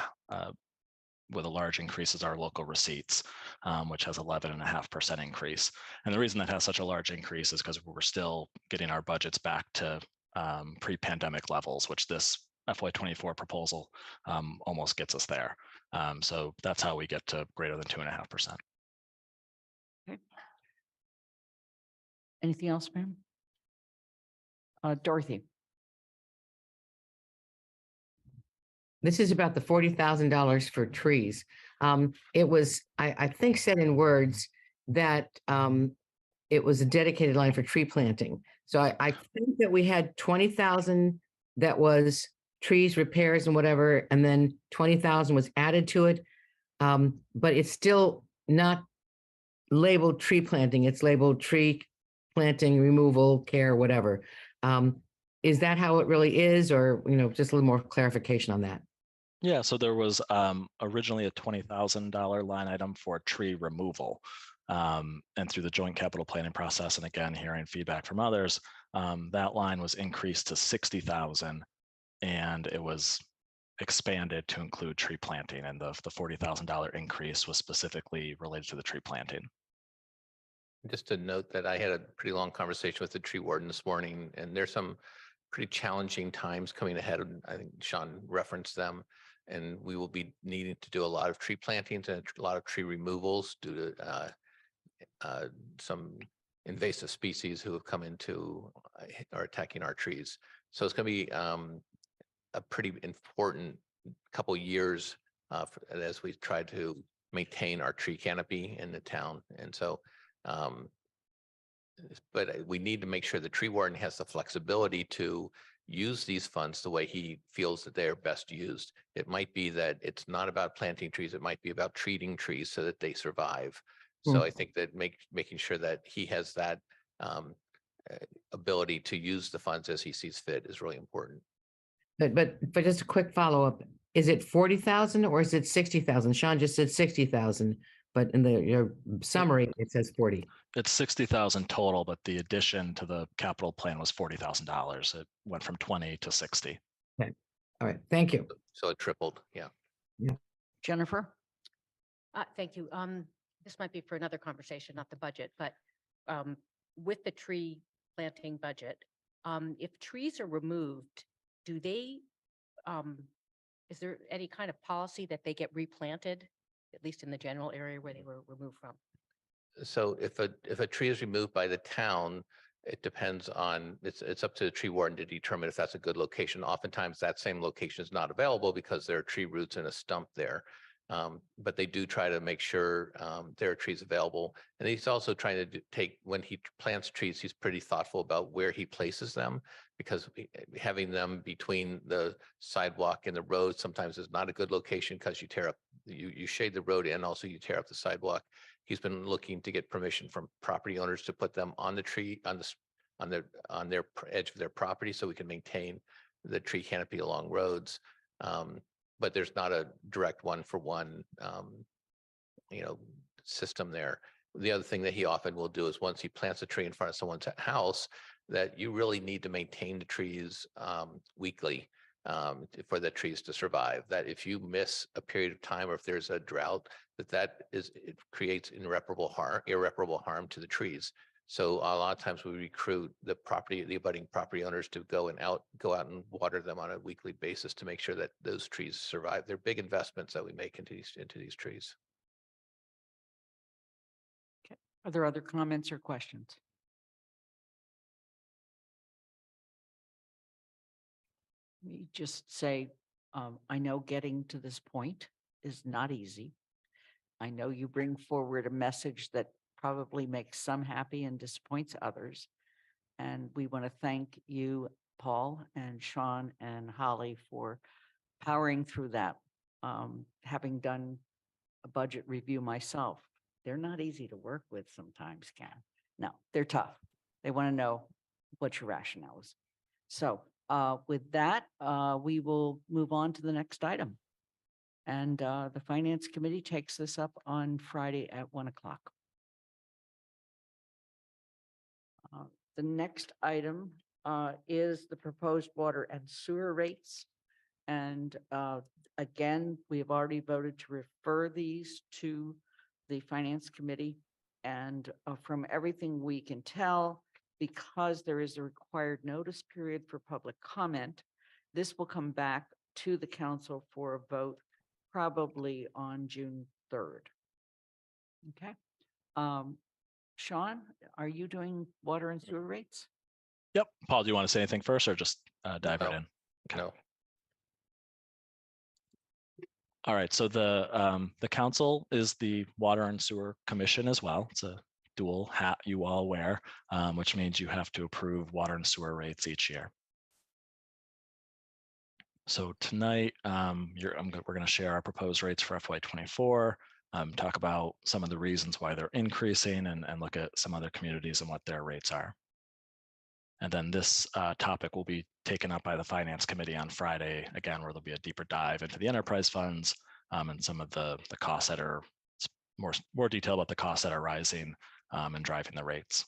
with a large increase is our local receipts, which has 11.5% increase. And the reason that has such a large increase is because we're still getting our budgets back to pre-pandemic levels, which this FY24 proposal almost gets us there. So that's how we get to greater than 2.5%. Okay. Anything else, ma'am? Dorothy. This is about the $40,000 for trees. It was, I think, said in words that it was a dedicated line for tree planting. So I think that we had 20,000 that was trees, repairs and whatever, and then 20,000 was added to it. But it's still not labeled tree planting. It's labeled tree planting, removal, care, whatever. Is that how it really is, or, just a little more clarification on that? Yeah, so there was originally a $20,000 line item for tree removal. And through the joint capital planning process, and again, hearing feedback from others, that line was increased to 60,000, and it was expanded to include tree planting, and the $40,000 increase was specifically related to the tree planting. Just to note that I had a pretty long conversation with the tree warden this morning, and there's some pretty challenging times coming ahead. I think Sean referenced them, and we will be needing to do a lot of tree plantings and a lot of tree removals due to some invasive species who have come into are attacking our trees. So it's going to be a pretty important couple years as we try to maintain our tree canopy in the town. And so, but we need to make sure the tree warden has the flexibility to use these funds the way he feels that they are best used. It might be that it's not about planting trees, it might be about treating trees so that they survive. So I think that making sure that he has that ability to use the funds as he sees fit is really important. But just a quick follow-up, is it 40,000 or is it 60,000? Sean just said 60,000, but in your summary, it says 40. It's 60,000 total, but the addition to the capital plan was $40,000. It went from 20 to 60. Okay. All right. Thank you. So it tripled. Yeah. Jennifer. Thank you. This might be for another conversation, not the budget, but with the tree planting budget, if trees are removed, do they, is there any kind of policy that they get replanted, at least in the general area where they were removed from? So if a tree is removed by the town, it depends on, it's up to the tree warden to determine if that's a good location. Oftentimes that same location is not available because there are tree roots in a stump there. But they do try to make sure there are trees available. And he's also trying to take, when he plants trees, he's pretty thoughtful about where he places them, because having them between the sidewalk and the road sometimes is not a good location because you tear up, you shade the road and also you tear up the sidewalk. He's been looking to get permission from property owners to put them on the tree, on their edge of their property, so we can maintain the tree canopy along roads. But there's not a direct one-for-one, system there. The other thing that he often will do is once he plants a tree in front of someone's house, that you really need to maintain the trees weekly. for the trees to survive. That if you miss a period of time or if there's a drought, it creates irreparable harm to the trees. So a lot of times we recruit the abutting property owners to go out and water them on a weekly basis to make sure that those trees survive. They're big investments that we make into these trees. Are there other comments or questions? Let me just say, I know getting to this point is not easy. I know you bring forward a message that probably makes some happy and disappoints others. And we want to thank you, Paul and Sean and Holly, for powering through that. Having done a budget review myself, they're not easy to work with sometimes, Ken. No, they're tough. They want to know what your rationale is. So with that, we will move on to the next item. And the Finance Committee takes this up on Friday at 1 o'clock. The next item is the proposed water and sewer rates. And again, we have already voted to refer these to the Finance Committee. And from everything we can tell, because there is a required notice period for public comment, this will come back to the council for a vote probably on June 3rd. Okay. Sean, are you doing water and sewer rates? Yep. Paul, do you want to say anything first or just dive right No. in? Okay. No. All right. So the council is the Water and Sewer Commission as well. It's a dual hat you all wear, which means you have to approve water and sewer rates each year. So tonight, we're going to share our proposed rates for FY24, talk about some of the reasons why they're increasing and look at some other communities and what their rates are. And then this topic will be taken up by the Finance Committee on Friday, again, where there'll be a deeper dive into the enterprise funds and some of the costs that are more detail about the costs that are rising and driving the rates.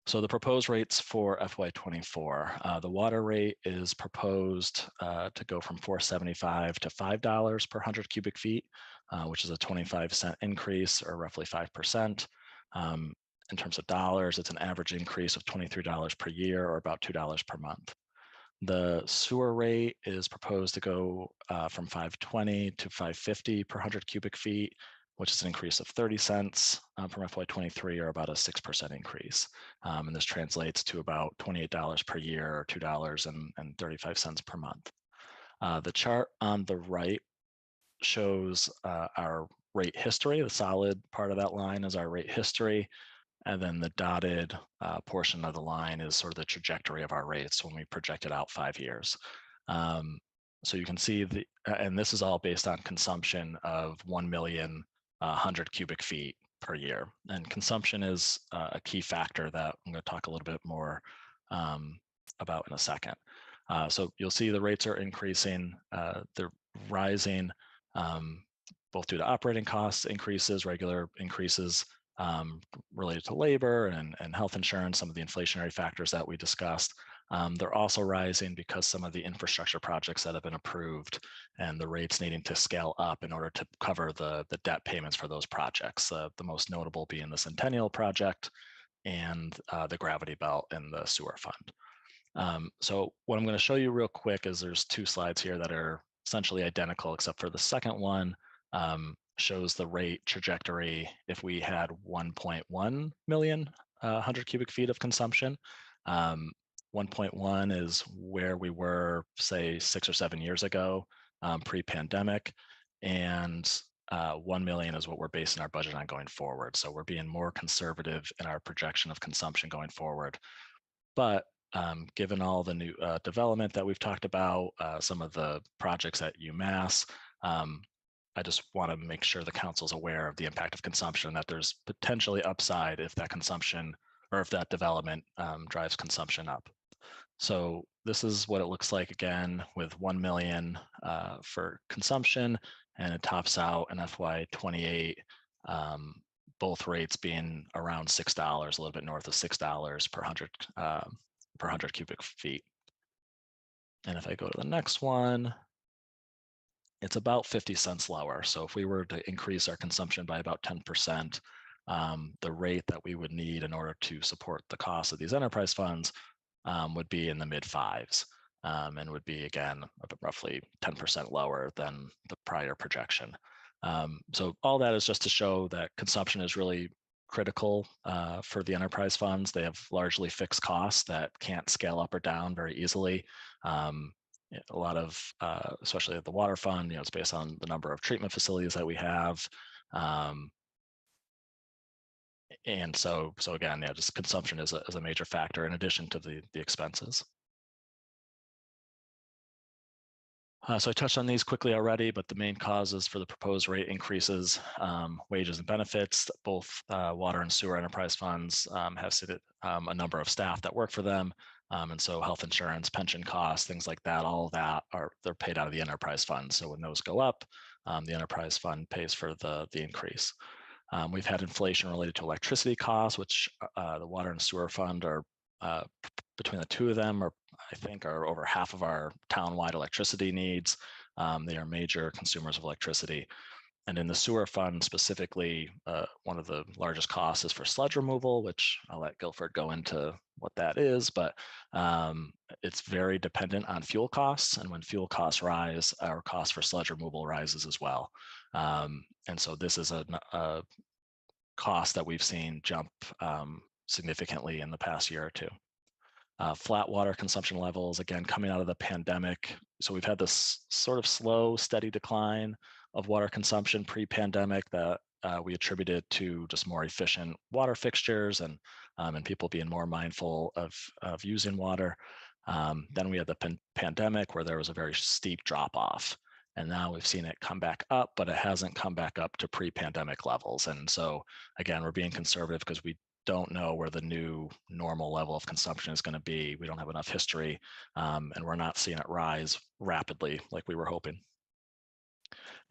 So the proposed rates for FY24, the water rate is proposed to go from $4.75 to $5 per 100 cubic feet, which is a 25-cent increase or roughly 5%. In terms of dollars, it's an average increase of $23 per year or about $2 per month. The sewer rate is proposed to go from $5.20 to $5.50 per 100 cubic feet, which is an increase of 30 cents from FY23 or about a 6% increase. And this translates to about $28 per year or $2.35 per month. The chart on the right shows our rate history. The solid part of that line is our rate history. And then the dotted portion of the line is sort of the trajectory of our rates when we project it out 5 years. So you can see and this is all based on consumption of 1,100,000 cubic feet per year. And consumption is a key factor that I'm going to talk a little bit more about in a second. So you'll see the rates are increasing, they're rising both due to operating costs increases, regular increases, related to labor and health insurance, some of the inflationary factors that we discussed. They're also rising because some of the infrastructure projects that have been approved and the rates needing to scale up in order to cover the debt payments for those projects. The most notable being the Centennial Project and the Gravity Belt and the Sewer Fund. So what I'm going to show you real quick is there's 2 slides here that are essentially identical, except for the second one shows the rate trajectory if we had 1.1 million 100 cubic feet of consumption. 1.1 is where we were, say, 6 or 7 years ago, pre-pandemic, and 1 million is what we're basing our budget on going forward. So we're being more conservative in our projection of consumption going forward. But given all the new development that we've talked about, some of the projects at UMass, I just want to make sure the council's aware of the impact of consumption, that there's potentially upside if that consumption or if that development drives consumption up. So this is what it looks like again with 1 million for consumption, and it tops out in FY28, both rates being around $6, a little bit north of $6 per 100 cubic feet. And if I go to the next one, it's about 50 cents lower. So if we were to increase our consumption by about 10%, the rate that we would need in order to support the cost of these enterprise funds would be in the mid fives, and would be again roughly 10% lower than the prior projection. So all that is just to show that consumption is really critical for the enterprise funds. They have largely fixed costs that can't scale up or down very easily. A lot of, especially at the water fund, it's based on the number of treatment facilities that we have. And so again, just consumption is a major factor in addition to the expenses. So I touched on these quickly already, but the main causes for the proposed rate increases, wages and benefits. Both water and sewer enterprise funds have cited a number of staff that work for them. And so health insurance, pension costs, things like that, all of that they're paid out of the enterprise fund. So when those go up, the enterprise fund pays for the increase. We've had inflation related to electricity costs, which the water and sewer fund are between the two of them I think are over half of our town-wide electricity needs. They are major consumers of electricity. And in the sewer fund specifically, one of the largest costs is for sludge removal, which I'll let Guilford go into what that is, but it's very dependent on fuel costs. And when fuel costs rise, our cost for sludge removal rises as well. And so this is a cost that we've seen jump significantly in the past year or two. Flat water consumption levels, again, coming out of the pandemic. So we've had this sort of slow, steady decline of water consumption pre-pandemic that we attributed to just more efficient water fixtures and people being more mindful of using water. Then we had the pandemic where there was a very steep drop off. And now we've seen it come back up, but it hasn't come back up to pre-pandemic levels. And so again, we're being conservative because we don't know where the new normal level of consumption is going to be. We don't have enough history, and we're not seeing it rise rapidly like we were hoping.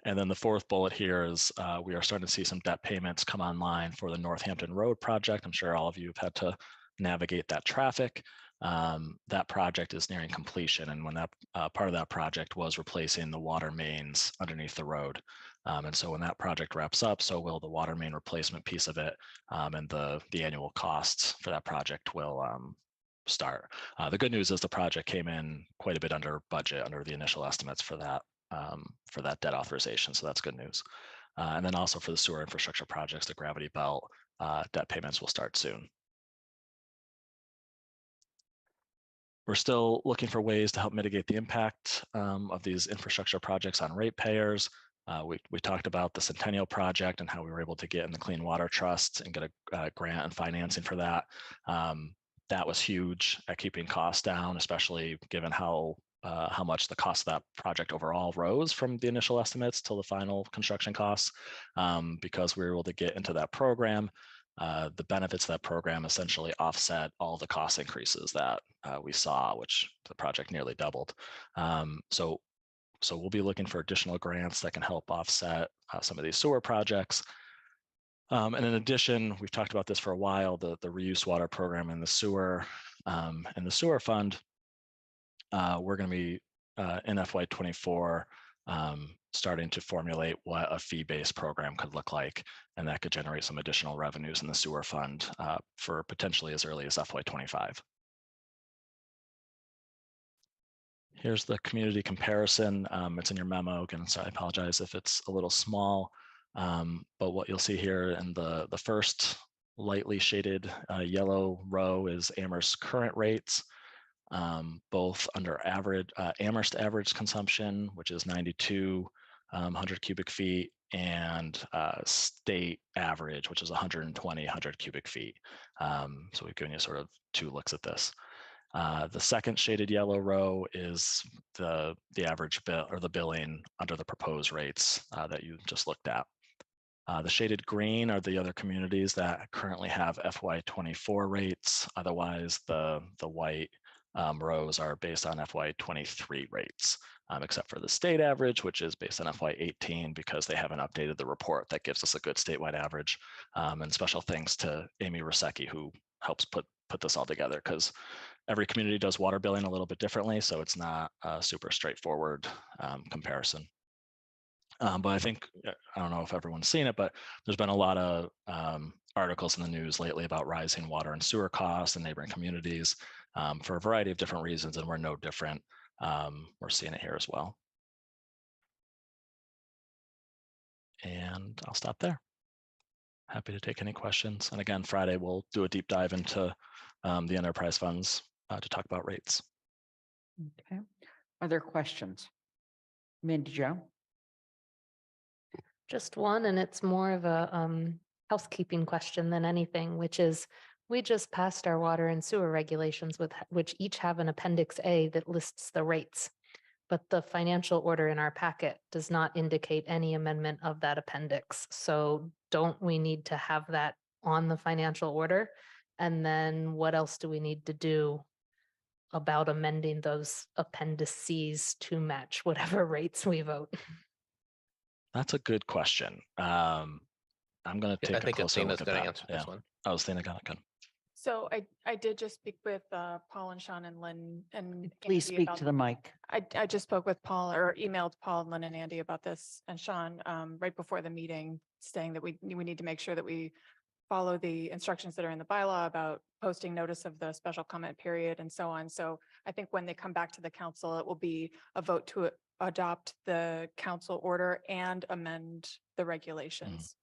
And then the fourth bullet here is we are starting to see some debt payments come online for the Northampton Road project. I'm sure all of you have had to navigate that traffic. That project is nearing completion, and when that part of that project was replacing the water mains underneath the road. And so when that project wraps up, so will the water main replacement piece of it, and the annual costs for that project will start. The good news is the project came in quite a bit under budget, under the initial estimates for that debt authorization, so that's good news. And then also for the sewer infrastructure projects, the Gravity Belt debt payments will start soon. We're still looking for ways to help mitigate the impact of these infrastructure projects on ratepayers. We talked about the Centennial Project and how we were able to get in the Clean Water Trust and get a grant and financing for that. That was huge at keeping costs down, especially given how much the cost of that project overall rose from the initial estimates till the final construction costs, because we were able to get into that program. The benefits of that program essentially offset all the cost increases that we saw, which the project nearly doubled. So we'll be looking for additional grants that can help offset some of these sewer projects. And in addition, we've talked about this for a while, the reuse water program in the sewer fund. We're going to be in FY24 starting to formulate what a fee-based program could look like, and that could generate some additional revenues in the sewer fund for potentially as early as FY25. Here's the community comparison. It's in your memo. Again, sorry, I apologize if it's a little small, but what you'll see here in the first lightly shaded yellow row is Amherst's current rates, both under Amherst average consumption, which is 9,200 cubic feet, and state average, which is 100 cubic feet. So we've given you sort of two looks at this. The second shaded yellow row is the average bill or the billing under the proposed rates that you just looked at. The shaded green are the other communities that currently have FY24 rates. Otherwise, the white rows are based on FY23 rates, except for the state average, which is based on FY18 because they haven't updated the report that gives us a good statewide average. And special thanks to Amy Rusecki, who helps put this all together, because every community does water billing a little bit differently, so it's not a super straightforward comparison. But I think, I don't know if everyone's seen it, but there's been a lot of articles in the news lately about rising water and sewer costs in neighboring communities for a variety of different reasons, and we're no different. We're seeing it here as well. And I'll stop there. Happy to take any questions. And again, Friday, we'll do a deep dive into the enterprise funds to talk about rates. Okay. Are there questions? Mindy Jo? Just one, and it's more of a housekeeping question than anything, which is, we just passed our water and sewer regulations which each have an Appendix A that lists the rates. But the financial order in our packet does not indicate any amendment of that appendix. So don't we need to have that on the financial order? And then what else do we need to do about amending those appendices to match whatever rates we vote? That's a good question. I'm going to I take a think closer Athena's look at going to that. answer this one. I was thinking, good. So I did just speak with Paul and Sean and Lynn and Please Andy speak about- to the mic. I just spoke with Paul or emailed Paul, Lynn and Andy about this and Sean right before the meeting, saying that we need to make sure that we follow the instructions that are in the bylaw about posting notice of the special comment period and so on. So I think when they come back to the council, it will be a vote to adopt the council order and amend the regulations.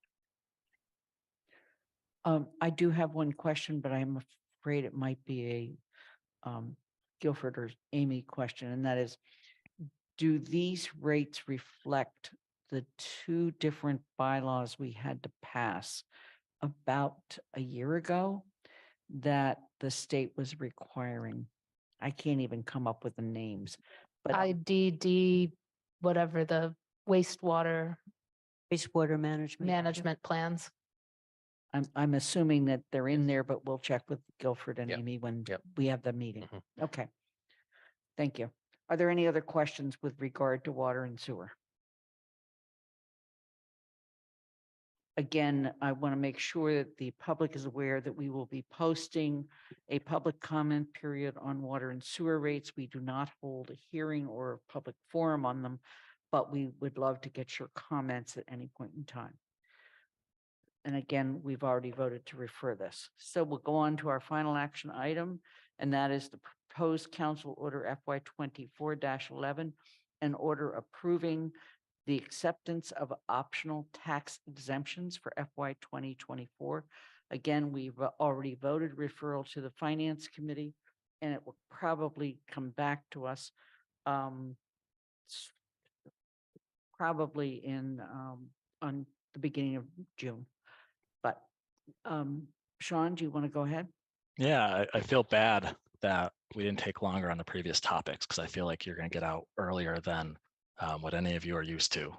I do have one question, but I'm afraid it might be a Guilford or Amy question, and that is, do these rates reflect the two different bylaws we had to pass about a year ago that the state was requiring? I can't even come up with the names, but IDD, whatever the wastewater Wastewater management. management plans. I'm assuming that they're in there, but we'll check with Guilford and Yep. Amy when Yep. we have the meeting. Mhm. Okay. Thank you. Are there any other questions with regard to water and sewer? Again, I want to make sure that the public is aware that we will be posting a public comment period on water and sewer rates. We do not hold a hearing or a public forum on them, but we would love to get your comments at any point in time. And again, we've already voted to refer this. So we'll go on to our final action item, and that is the proposed council order FY 24-11, an order approving the acceptance of optional tax exemptions for FY 2024. Again, we've already voted referral to the Finance Committee, and it will probably come back to us probably in on the beginning of June. But Sean, do you want to go ahead? Yeah, I feel bad that we didn't take longer on the previous topics because I feel like you're going to get out earlier than what any of you are used to.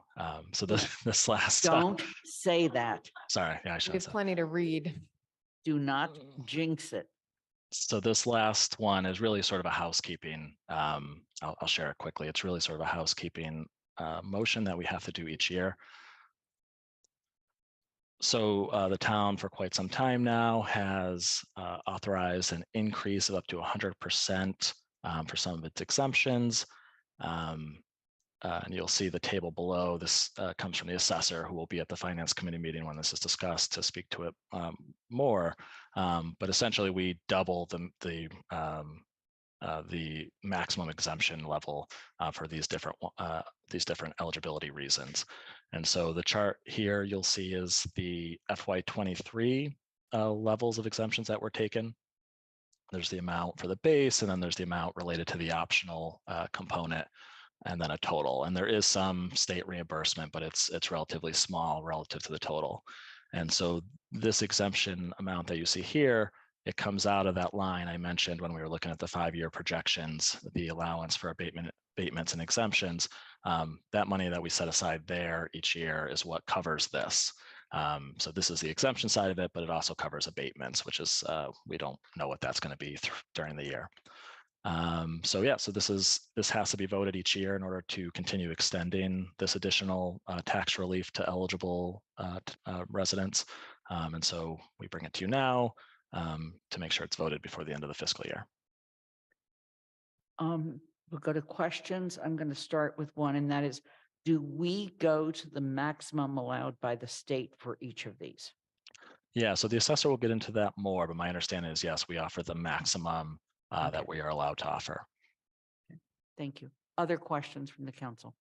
So this last Don't say that. sorry, yeah, I We should have have. plenty to read. Do not jinx it. So this last one is really sort of a housekeeping. I'll share it quickly. It's really sort of a housekeeping motion that we have to do each year. So the town for quite some time now has authorized an increase of up to 100% for some of its exemptions. And you'll see the table below. This comes from the assessor, who will be at the Finance Committee meeting when this is discussed to speak to it more. But essentially, we double the maximum exemption level for these different eligibility reasons. And so the chart here you'll see is the FY 23 levels of exemptions that were taken. There's the amount for the base, and then there's the amount related to the optional component, and then a total. And there is some state reimbursement, but it's relatively small relative to the total. And so this exemption amount that you see here, it comes out of that line I mentioned when we were looking at the 5-year projections, the allowance for abatements and exemptions. That money that we set aside there each year is what covers this. So this is the exemption side of it, but it also covers abatements, which is we don't know what that's going to be during the year. So yeah, so this has to be voted each year in order to continue extending this additional tax relief to eligible residents. And so we bring it to you now to make sure it's voted before the end of the fiscal year. We'll go to questions. I'm going to start with one, and that is, do we go to the maximum allowed by the state for each of these? Yeah, so the assessor will get into that more, but my understanding is yes, we offer the maximum Okay. that we are allowed to offer. Thank you. Other questions from the council?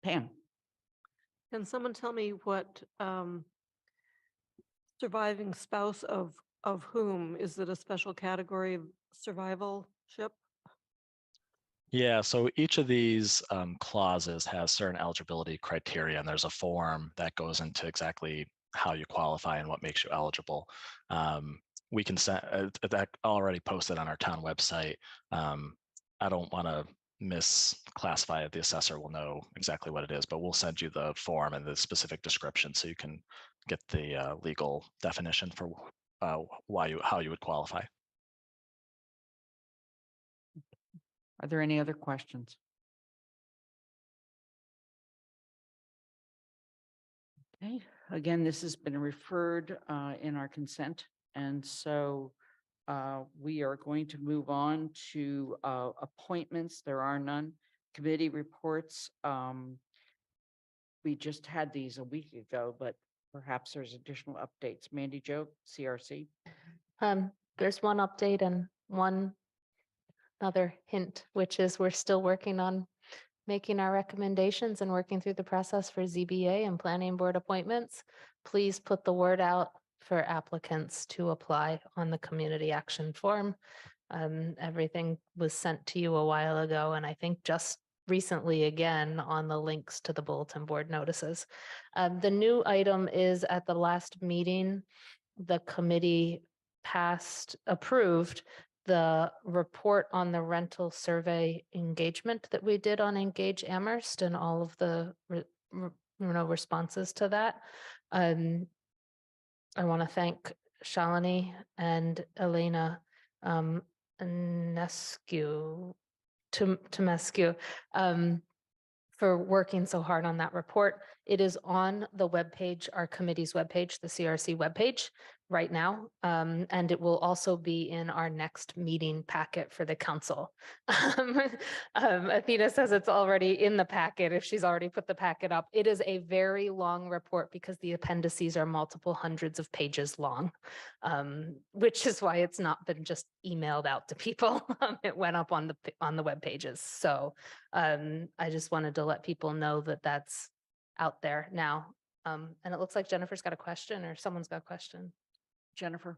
Pam? Can someone tell me what surviving spouse of whom? Is it a special category of survivalship? Yeah, so each of these clauses has certain eligibility criteria, and there's a form that goes into exactly how you qualify and what makes you eligible. We can send that already posted on our town website. I don't want to misclassify it. The assessor will know exactly what it is, but we'll send you the form and the specific description so you can get the legal definition for how you would qualify. Are there any other questions? Okay, again, this has been referred in our consent, and so we are going to move on to appointments. There are none. Committee reports. We just had these a week ago, but perhaps there's additional updates. Mandy Jo, CRC. There's one update and one other hint, which is we're still working on making our recommendations and working through the process for ZBA and planning board appointments. Please put the word out for applicants to apply on the community action form. Everything was sent to you a while ago, and I think just recently again on the links to the bulletin board notices. The new item is at the last meeting, the committee approved the report on the rental survey engagement that we did on Engage Amherst and all of the responses to that. I want to thank Shalini and Elena Tomescu for working so hard on that report. It is on the webpage, our committee's webpage, the CRC webpage right now. And it will also be in our next meeting packet for the council. Athena says it's already in the packet if she's already put the packet up. It is a very long report because the appendices are multiple hundreds of pages long, which is why it's not been just emailed out to people. It went up on the web pages. So I just wanted to let people know that that's out there now. And it looks like Jennifer's got a question or someone's got a question. Jennifer?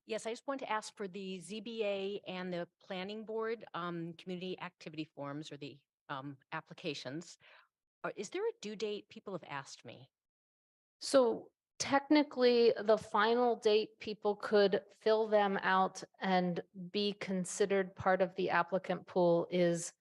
Yes, I just want to ask for the ZBA and the planning board community activity forms or the applications. Is there a due date? People have asked me. So technically, the final date people could fill them out and be considered part of the applicant pool is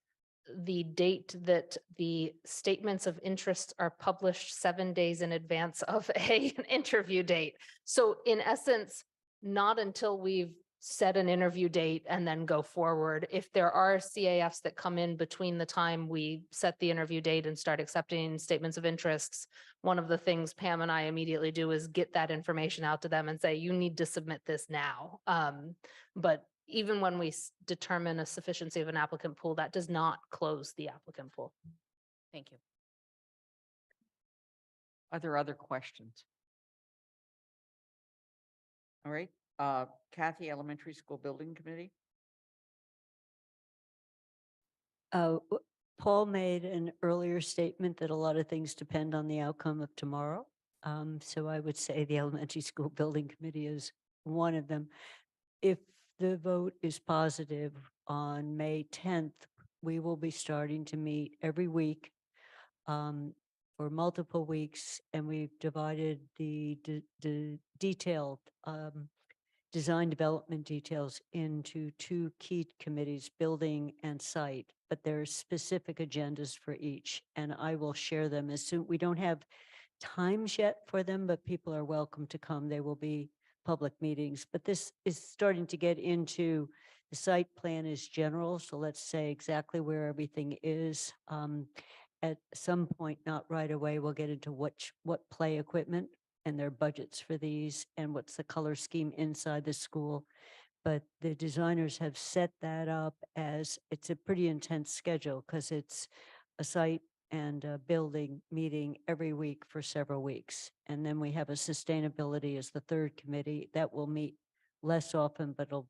the date that the statements of interest are published 7 days in advance of an interview date. So in essence, not until we've set an interview date and then go forward. If there are CAFs that come in between the time we set the interview date and start accepting statements of interests, one of the things Pam and I immediately do is get that information out to them and say, you need to submit this now. But even when we determine a sufficiency of an applicant pool, that does not close the applicant pool. Thank you. Are there other questions? All right, Kathy, Elementary School Building Committee. Paul made an earlier statement that a lot of things depend on the outcome of tomorrow. So I would say the Elementary School Building Committee is one of them. If the vote is positive on May 10th, we will be starting to meet every week for multiple weeks, and we've divided the detailed design development details into two key committees, building and site, but there are specific agendas for each, and I will share them as soon. We don't have times yet for them, but people are welcome to come. They will be public meetings, but this is starting to get into the site plan is general. So let's say exactly where everything is. at some point, not right away, we'll get into what play equipment and their budgets for these and what's the color scheme inside the school. But the designers have set that up as, it's a pretty intense schedule because it's a site and a building meeting every week for several weeks. And then we have a sustainability as the third committee that will meet less often, but it'll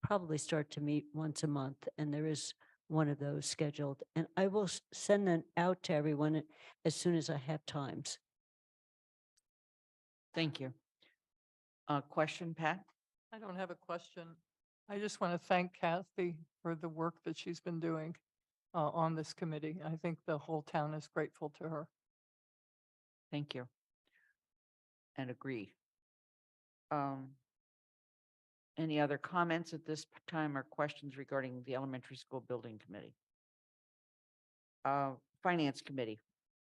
probably start to meet once a month. And there is one of those scheduled. And I will send them out to everyone as soon as I have times. Thank you. Question, Pat? I don't have a question. I just want to thank Kathy for the work that she's been doing on this committee. I think the whole town is grateful to her. Thank you. And agree. Any other comments at this time or questions regarding the elementary school building committee? Finance committee,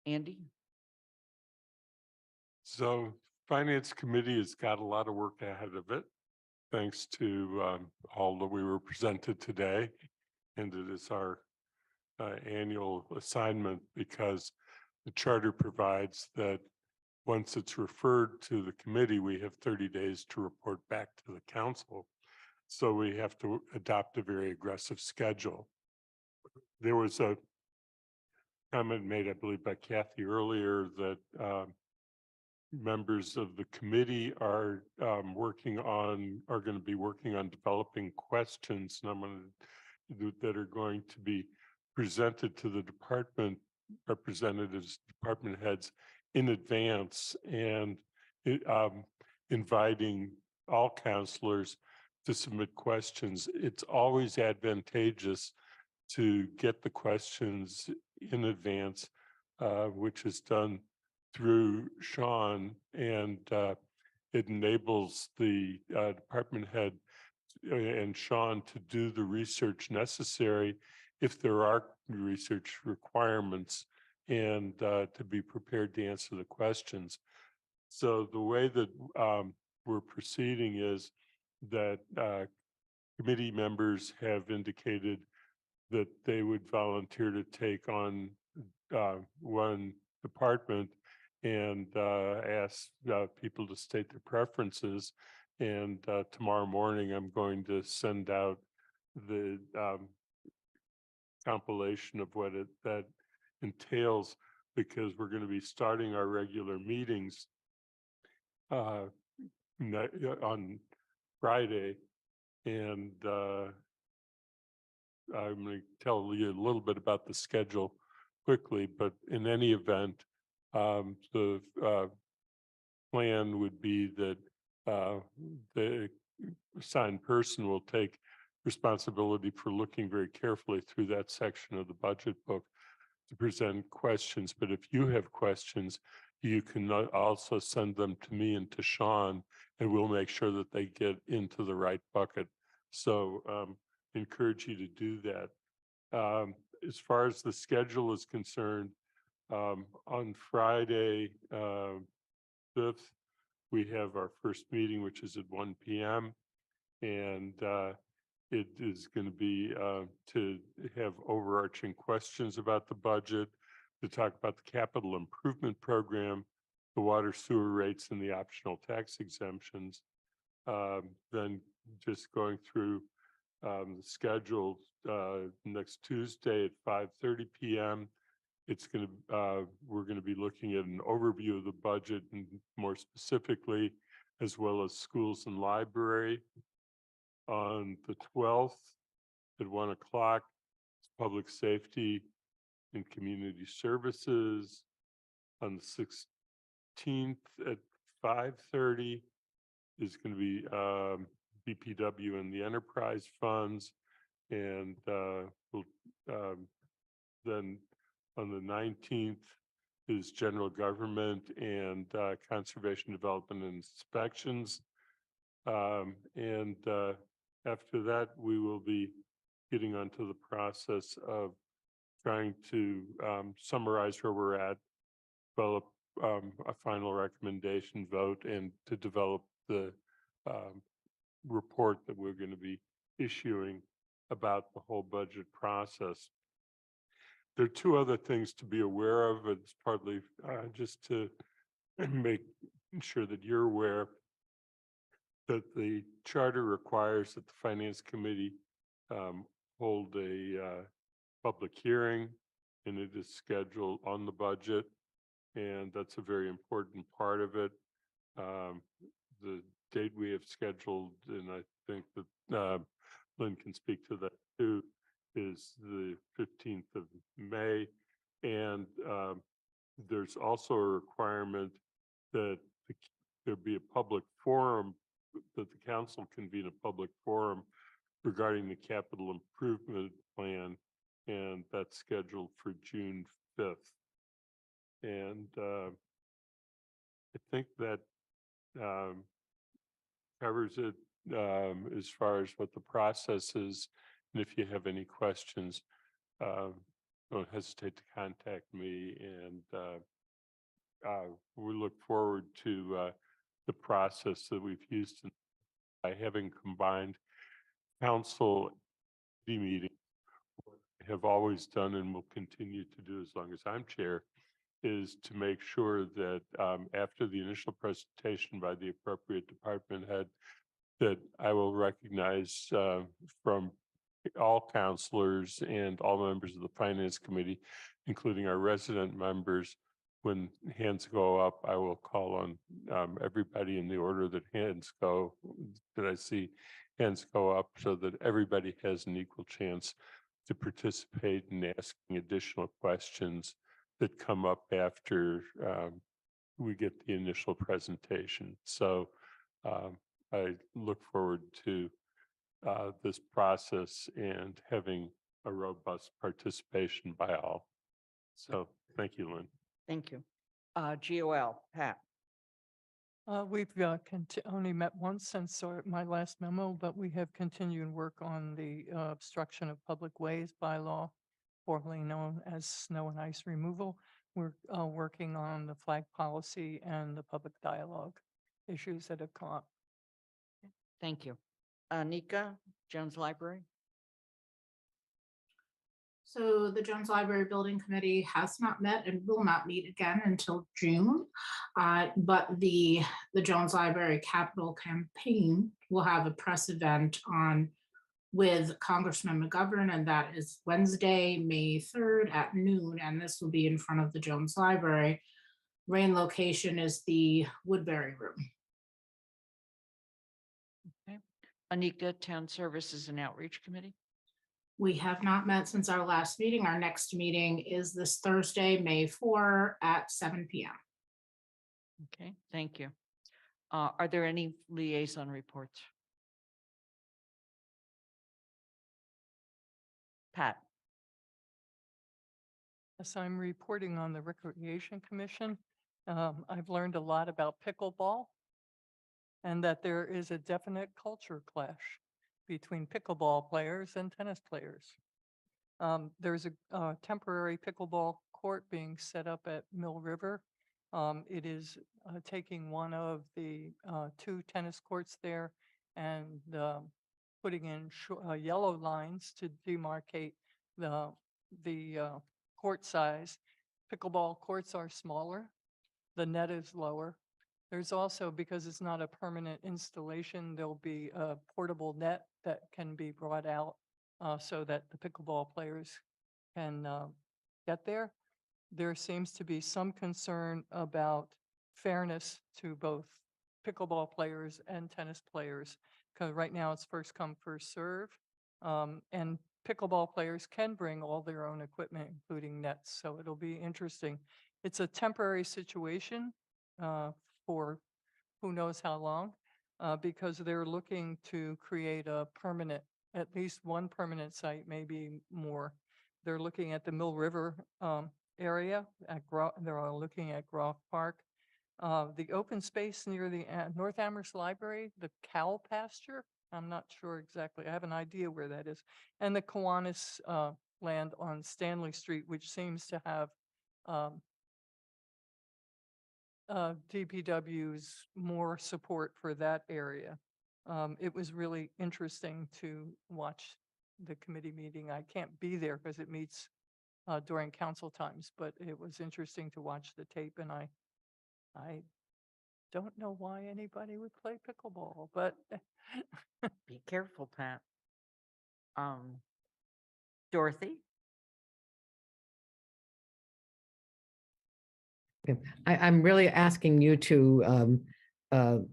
Andy? So Finance Committee has got a lot of work ahead of it, thanks to all that we were presented today. And it is our annual assignment because the charter provides that once it's referred to the committee, we have 30 days to report back to the council. So we have to adopt a very aggressive schedule. There was a comment made, I believe, by Kathy earlier that members of the committee are going to be working on developing questions, and that are going to be presented to the department representatives, department heads in advance, and inviting all counselors to submit questions. It's always advantageous to get the questions in advance, which is done through Sean, and it enables the department head and Sean to do the research necessary if there are research requirements, and to be prepared to answer the questions. So the way that we're proceeding is that committee members have indicated that they would volunteer to take on one department and ask people to state their preferences. And tomorrow morning, I'm going to send out the compilation of what that entails, because we're going to be starting our regular meetings on Friday. And I'm going to tell you a little bit about the schedule quickly, but in any event, the plan would be that the assigned person will take responsibility for looking very carefully through that section of the budget book to present questions. But if you have questions, you can also send them to me and to Sean, and we'll make sure that they get into the right bucket. So encourage you to do that. As far as the schedule is concerned, on Friday, 5th, we have our first meeting, which is at 1 p.m. And it is going to be to have overarching questions about the budget, to talk about the capital improvement program, the water sewer rates, and the optional tax exemptions. Then just going through the schedule, next Tuesday at 5:30 p.m. We're going to be looking at an overview of the budget, and more specifically, as well as schools and library. On the 12th at 1 o'clock, public safety and community services. On the 16th at 5:30 is going to be BPW and the enterprise funds. And then on the 19th is general government and conservation development and inspections. And after that, we will be getting onto the process of trying to summarize where we're at, develop a final recommendation vote, and to develop the report that we're going to be issuing about the whole budget process. there are two other things to be aware of. It's partly just to make sure that you're aware that the charter requires that the Finance Committee hold a public hearing, and it is scheduled on the budget, and that's a very important part of it. The date we have scheduled, and I think that Lynn can speak to that too, is the 15th of May. And there's also a requirement that there be a public forum, that the council convene a public forum regarding the capital improvement plan, and that's scheduled for June 5th. And I think that covers it as far as what the process is. And if you have any questions, don't hesitate to contact me. And we look forward to the process that we've used by having combined council meeting. What I have always done and will continue to do as long as I'm chair is to make sure that after the initial presentation by the appropriate department head, that I will recognize from all counselors and all members of the Finance Committee, including our resident members. When hands go up, I will call on everybody in the order that hands go, that I see hands go up, so that everybody has an equal chance to participate in asking additional questions that come up after we get the initial presentation. So I look forward to this process and having a robust participation by all. So thank you, Lynn. Thank you. GOL, Pat. We've only met once since my last memo, but we have continued work on the obstruction of public ways bylaw, formerly known as snow and ice removal. We're working on the flag policy and the public dialogue issues that have come up. Thank you. Nika, Jones Library. So the Jones Library Building Committee has not met and will not meet again until June. But the Jones Library Capital Campaign will have a press event with Congressman McGovern, and that is Wednesday, May 3rd at noon. And this will be in front of the Jones Library. Rain location is the Woodbury Room. Okay. Anika, Town Services and Outreach Committee. We have not met since our last meeting. Our next meeting is this Thursday, May 4 at 7 p.m. Okay, thank you. Are there any liaison reports? Pat. Yes, I'm reporting on the Recreation Commission. I've learned a lot about pickleball and that there is a definite culture clash between pickleball players and tennis players. There's a temporary pickleball court being set up at Mill River. It is taking one of the two tennis courts there and putting in yellow lines to demarcate the court size. Pickleball courts are smaller. The net is lower. There's also, because it's not a permanent installation, there'll be a portable net that can be brought out so that the pickleball players can get there. There seems to be some concern about fairness to both pickleball players and tennis players, because right now it's first come, first serve. And pickleball players can bring all their own equipment, including nets. So it'll be interesting. It's a temporary situation for who knows how long, because they're looking to create a permanent, at least one permanent site, maybe more. They're looking at the Mill River area. They're looking at Groff Park. The open space near the North Amherst Library, the cow pasture, I'm not sure exactly. I have an idea where that is. And the Kiwanis land on Stanley Street, which seems to have DPW's more support for that area. It was really interesting to watch the committee meeting. I can't be there because it meets during council times, but it was interesting to watch the tape, and I don't know why anybody would play pickleball, but Be careful, Pat. Dorothy? I'm really asking you to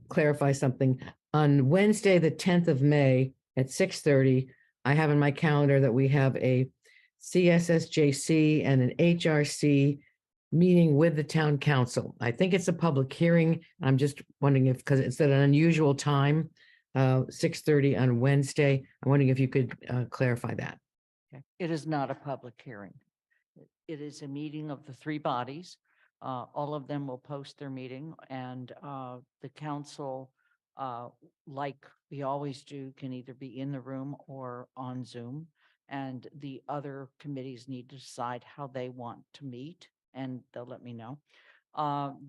clarify something. On Wednesday, the 10th of May at 6:30, I have in my calendar that we have a CSSJC and an HRC meeting with the town council. I think it's a public hearing. I'm just wondering if, because it's at an unusual time, 6:30 on Wednesday. I'm wondering if you could clarify that. Okay. It is not a public hearing. It is a meeting of the three bodies. All of them will post their meeting, and the council, like we always do, can either be in the room or on Zoom. And the other committees need to decide how they want to meet, and they'll let me know.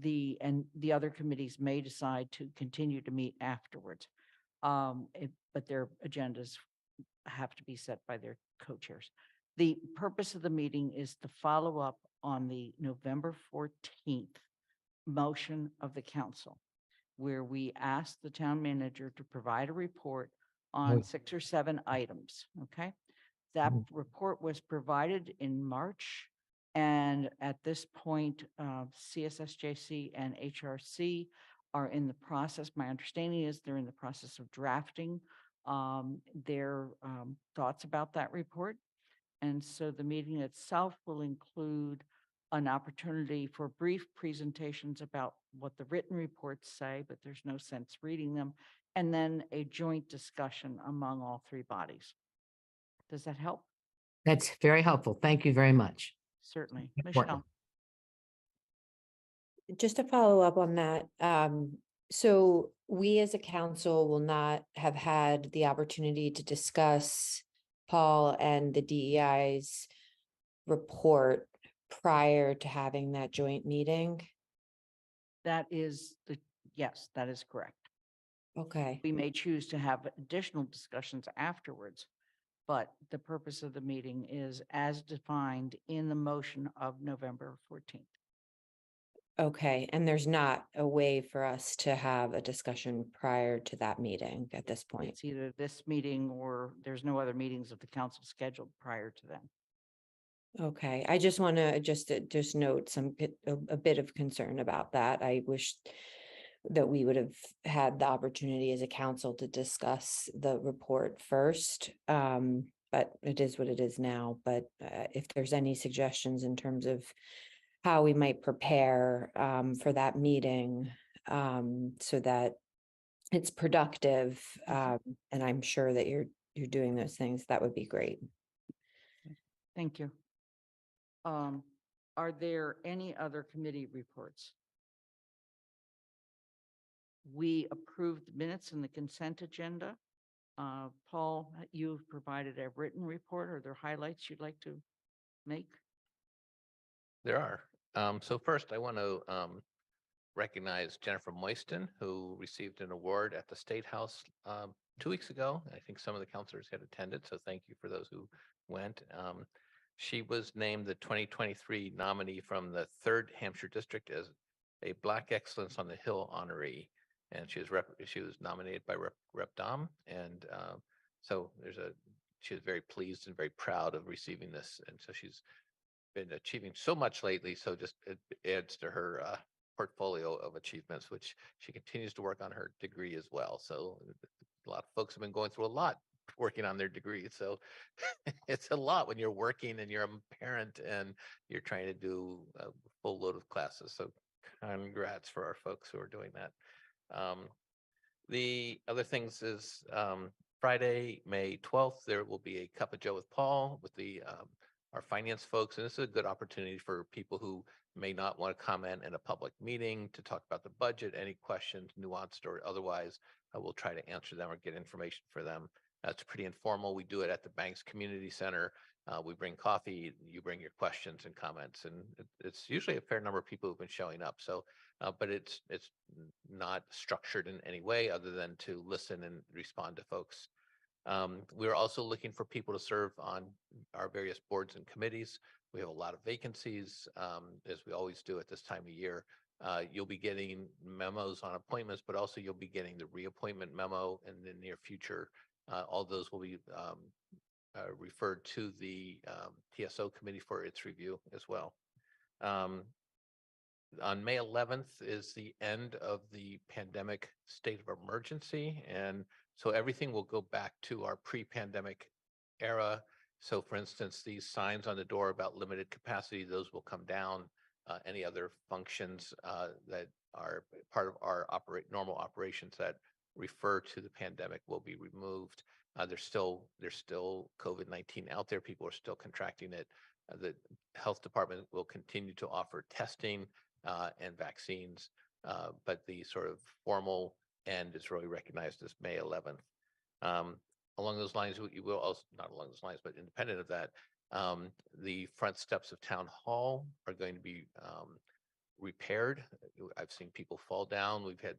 The other committees may decide to continue to meet afterwards. But their agendas have to be set by their co-chairs. The purpose of the meeting is to follow up on the November 14th motion of the council, where we asked the town manager to provide a report on 6 or 7 items, okay? That report was provided in March, and at this point, CSSJC and HRC are in the process. My understanding is they're in the process of drafting their thoughts about that report. And so the meeting itself will include an opportunity for brief presentations about what the written reports say, but there's no sense reading them, and then a joint discussion among all three bodies. Does that help? That's very helpful. Thank you very much. Certainly. Important. Michelle? Just to follow up on that, so we as a council will not have had the opportunity to discuss Paul and the DEI's report prior to having that joint meeting? Yes, that is correct. Okay, We may choose to have additional discussions afterwards, but the purpose of the meeting is as defined in the motion of November 14th. okay. And there's not a way for us to have a discussion prior to that meeting at this point? It's either this meeting or there's no other meetings of the council scheduled prior to then. Okay, I just want to just note a bit of concern about that. I wish that we would have had the opportunity as a council to discuss the report first. But it is what it is now. But if there's any suggestions in terms of how we might prepare for that meeting, so that it's productive, and I'm sure that you're doing those things, that would be great. Thank you. Are there any other committee reports? We approved the minutes in the consent agenda. Paul, you've provided a written report. Are there highlights you'd like to make? There are. So first, I want to recognize Jennifer Moyston, who received an award at the State House 2 weeks ago. I think some of the counselors had attended, so thank you for those who went. She was named the 2023 nominee from the 3rd Hampshire District as a Black Excellence on the Hill honoree, and she was nominated by Rep Dom, and so she was very pleased and very proud of receiving this, and so she's been achieving so much lately. So just it adds to her portfolio of achievements, which she continues to work on her degree as well. So a lot of folks have been going through a lot working on their degree. So it's a lot when you're working and you're a parent and you're trying to do a full load of classes. So congrats for our folks who are doing that. The other things is Friday, May 12th, there will be a Cup of Joe with Paul with our finance folks. And this is a good opportunity for people who may not want to comment in a public meeting to talk about the budget, any questions, nuanced or otherwise. We'll try to answer them or get information for them. It's pretty informal. We do it at the Banks Community Center. We bring coffee, you bring your questions and comments, and it's usually a fair number of people who've been showing up. So, but it's not structured in any way other than to listen and respond to folks. We're also looking for people to serve on our various boards and committees. We have a lot of vacancies, as we always do at this time of year. You'll be getting memos on appointments, but also you'll be getting the reappointment memo in the near future. All those will be referred to the TSO committee for its review as well. On May 11th is the end of the pandemic state of emergency. And so everything will go back to our pre-pandemic era. So for instance, these signs on the door about limited capacity, those will come down. Any other functions that are part of our normal operations that refer to the pandemic will be removed. There's still COVID-19 out there. People are still contracting it. The health department will continue to offer testing and vaccines, but the sort of formal end is really recognized as May 11th. Along those lines, you will also, not along those lines, but independent of that, the front steps of Town Hall are going to be repaired. I've seen people fall down. We've had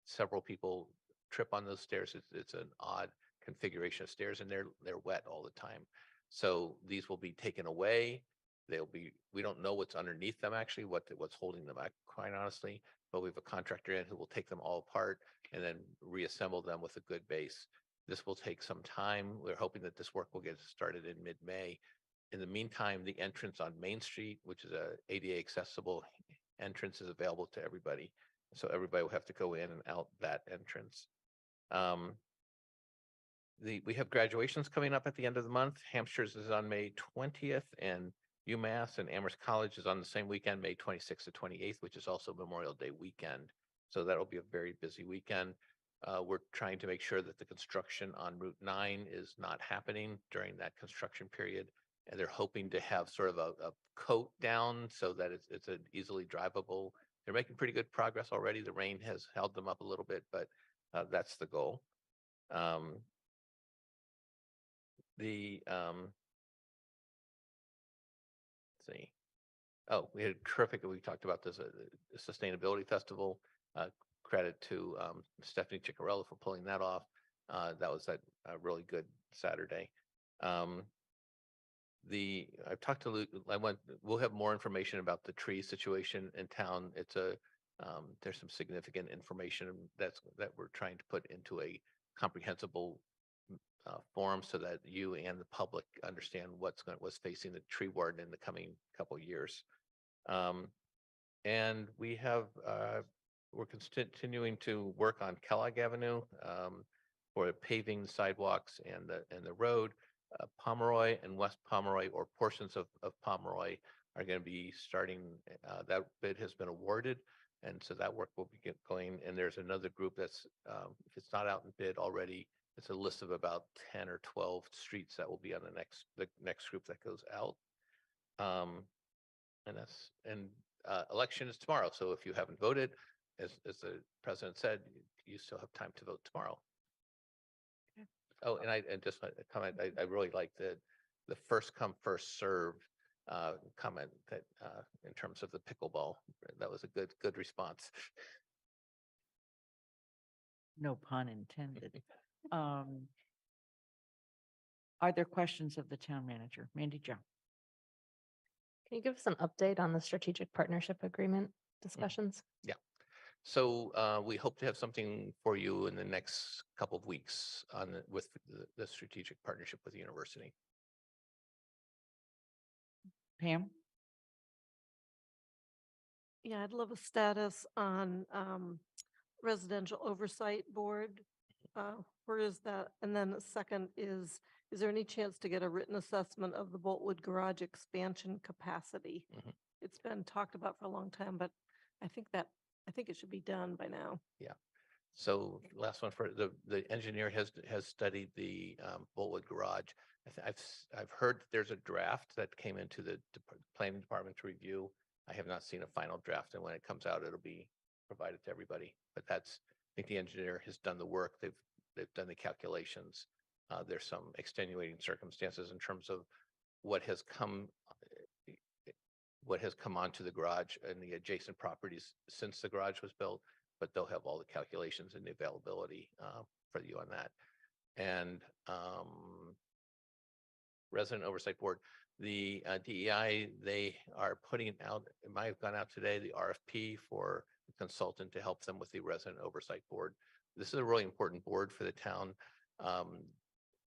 several people trip on those stairs. It's an odd configuration of stairs, and they're wet all the time. So these will be taken away. We don't know what's underneath them actually, what's holding them back, quite honestly, but we have a contractor in who will take them all apart and then reassemble them with a good base. This will take some time. We're hoping that this work will get started in mid-May. In the meantime, the entrance on Main Street, which is a ADA accessible entrance, is available to everybody. So everybody will have to go in and out that entrance. We have graduations coming up at the end of the month. Hampshire's is on May 20th, and UMass and Amherst College is on the same weekend, May 26th to 28th, which is also Memorial Day weekend. So that'll be a very busy weekend. We're trying to make sure that the construction on Route 9 is not happening during that construction period. And they're hoping to have sort of a coat down so that it's an easily drivable. They're making pretty good progress already. The rain has held them up a little bit, but that's the goal. Let's see. Oh, we had terrific, we talked about this, sustainability festival. Credit to Stephanie Ciccarello for pulling that off. That was a really good Saturday. I've talked to Luke. We'll have more information about the tree situation in town. There's some significant information that we're trying to put into a comprehensible form so that you and the public understand what's facing the tree warden in the coming couple of years. And we're continuing to work on Kellogg Avenue for paving the sidewalks and the road. Pomeroy and West Pomeroy, or portions of Pomeroy, are going to be starting. That bid has been awarded, and so that work will be going. And there's another group that's, if it's not out in bid already, it's a list of about 10 or 12 streets that will be on the next group that goes out. And election is tomorrow. So if you haven't voted, as the president said, you still have time to vote tomorrow. Okay. Oh, and just a comment, I really like the first come, first serve comment that in terms of the pickleball. That was a good response. No pun intended. Are there questions of the town manager? Mandy Jo? Can you give us an update on the strategic partnership agreement discussions? Yeah. So we hope to have something for you in the next couple of weeks with the strategic partnership with the university. Pam? Yeah, I'd love a status on residential oversight board. Where is that? And then the second is there any chance to get a written assessment of the Boltwood Garage expansion capacity? Mhm. It's been talked about for a long time, but I think it should be done by now. Yeah. So last one for the engineer has studied the Boltwood Garage. I've heard that there's a draft that came into the planning department to review. I have not seen a final draft, and when it comes out, it'll be provided to everybody. But I think the engineer has done the work. They've done the calculations. There's some extenuating circumstances in terms of what has come onto the garage and the adjacent properties since the garage was built, but they'll have all the calculations and the availability for you on that. And resident oversight board, The DEI, they are putting out, it might have gone out today, the RFP for a consultant to help them with the resident oversight board. This is a really important board for the town.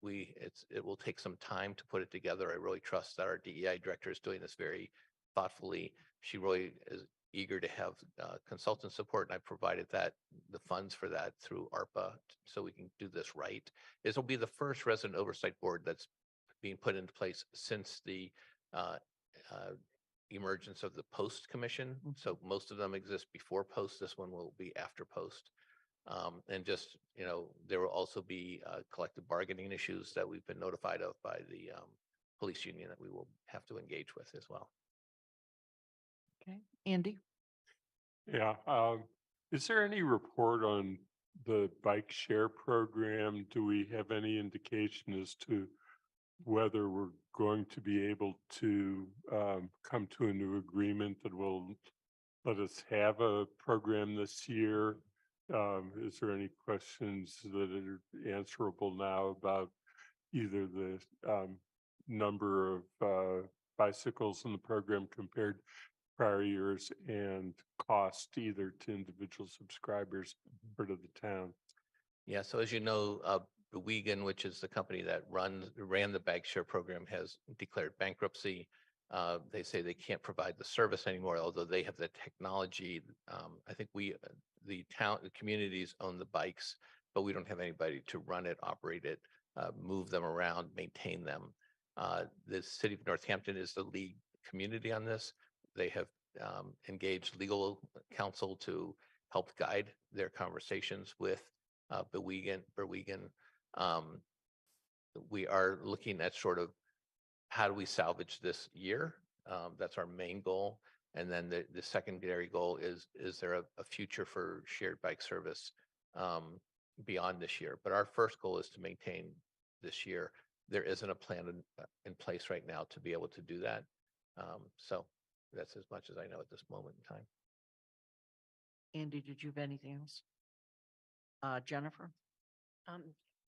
It will take some time to put it together. I really trust that our DEI director is doing this very thoughtfully. She really is eager to have consultant support, and I provided the funds for that through ARPA, so we can do this right. This will be the first resident oversight board that's being put into place since the uh, emergence of the post commission. So most of them exist before post. This one will be after post. And just, there will also be collective bargaining issues that we've been notified of by the police union that we will have to engage with as well. Okay, Andy? Yeah, is there any report on the bike share program? Do we have any indication as to whether we're going to be able to come to a new agreement that will let us have a program this year? Is there any questions that are answerable now about either the number of bicycles in the program compared to prior years and cost either to individual subscribers or to the town? Yeah, so as you know, Bewegan, which is the company that ran the bike share program, has declared bankruptcy. They say they can't provide the service anymore, although they have the technology. I think the communities own the bikes, but we don't have anybody to run it, operate it, move them around, maintain them. The city of Northampton is the lead community on this. They have engaged legal counsel to help guide their conversations with Bewegan. We are looking at sort of how do we salvage this year? That's our main goal. And then the secondary goal is there a future for shared bike service beyond this year? But our first goal is to maintain this year. There isn't a plan in place right now to be able to do that. So that's as much as I know at this moment in time. Andy, did you have anything else? Jennifer?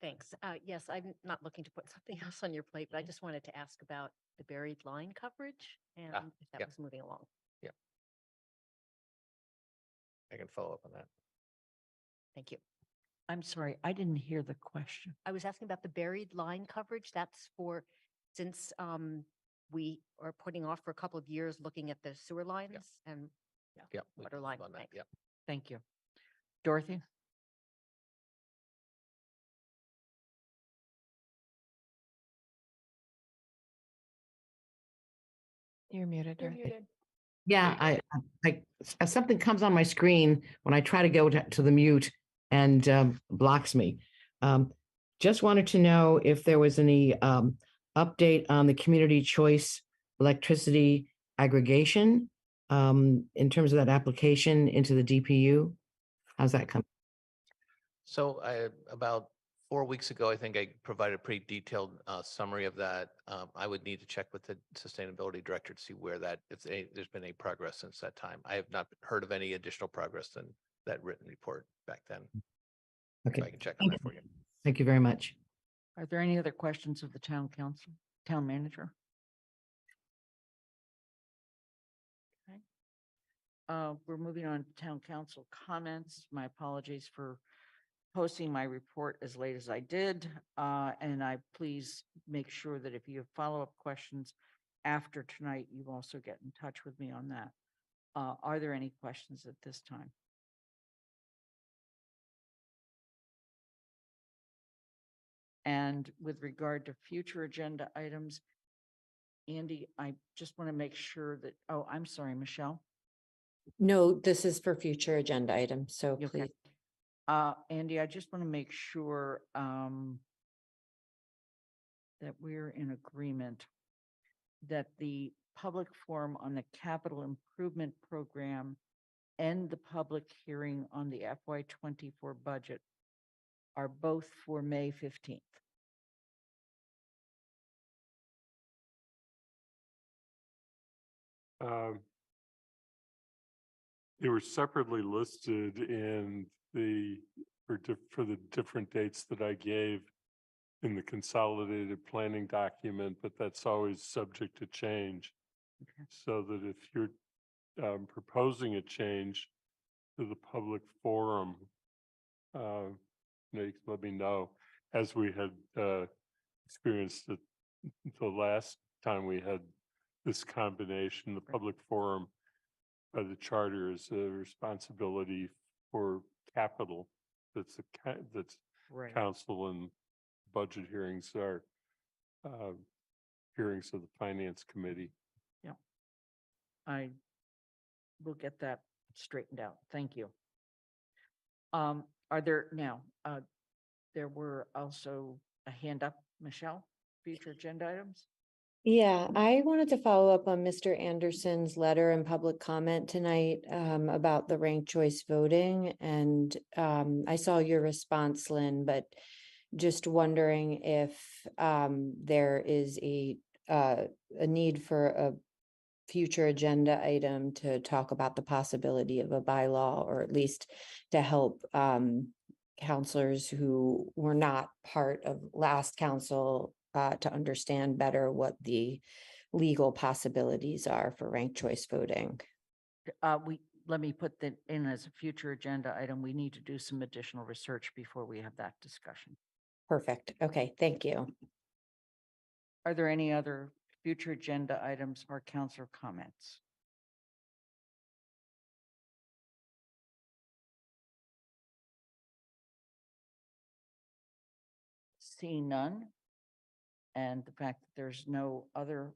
Thanks. Yes, I'm not looking to put something else on your plate, but I just wanted to ask about the buried line coverage and if that yeah. was moving along. Yeah. I can follow up on that. Thank you. I'm sorry, I didn't hear the question. I was asking about the buried line coverage. That's since we are putting off for a couple of years looking at the sewer lines and water line. Thanks. Yeah. Thank you. Dorothy? You're muted, Dorothy. Yeah, something comes on my screen when I try to go to the mute and blocks me. Just wanted to know if there was any update on the community choice electricity aggregation in terms of that application into the DPU. How's that come? So about 4 weeks ago, I think I provided a pretty detailed summary of that. I would need to check with the sustainability director to see where there's been any progress since that time. I have not heard of any additional progress than that written report back then. Okay. I can check on that for you. Thank you very much. Are there any other questions of the town council, town manager? Okay. We're moving on to town council comments. My apologies for posting my report as late as I did. And I please make sure that if you have follow-up questions after tonight, you also get in touch with me on that. Are there any questions at this time? And with regard to future agenda items, Andy, I just want to make sure that, I'm sorry, Michelle. No, this is for future agenda items, so Okay. please. Andy, I just want to make sure that we're in agreement that the public forum on the capital improvement program and the public hearing on the FY24 budget are both for May 15th. They were separately listed in for the different dates that I gave. in the consolidated planning document, but that's always subject to change. Okay. So that if you're proposing a change to the public forum, you can let me know, as we had experienced it the last time we had this combination. The public forum by the charter is a responsibility for capital. That's that's Right. council, and budget hearings are hearings of the finance committee. I will get that straightened out. Thank you. Are there now, there were also a hand up, Michelle, future agenda items? Yeah, I wanted to follow up on Mr. Anderson's letter and public comment tonight about the ranked choice voting. And I saw your response, Lynn, but just wondering if there is a need for a future agenda item to talk about the possibility of a bylaw, or at least to help counselors who were not part of last council to understand better what the legal possibilities are for ranked choice voting. Let me put that in as a future agenda item. We need to do some additional research before we have that discussion. Perfect. Okay, thank you. Are there any other future agenda items or councilor comments? Seeing none, and the fact that there's no other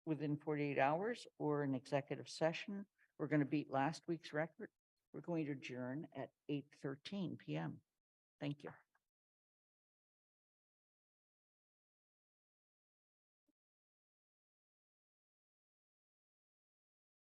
within 48 hours or an executive session, we're going to beat last week's record. We're going to adjourn at 8:13 p.m. Thank you.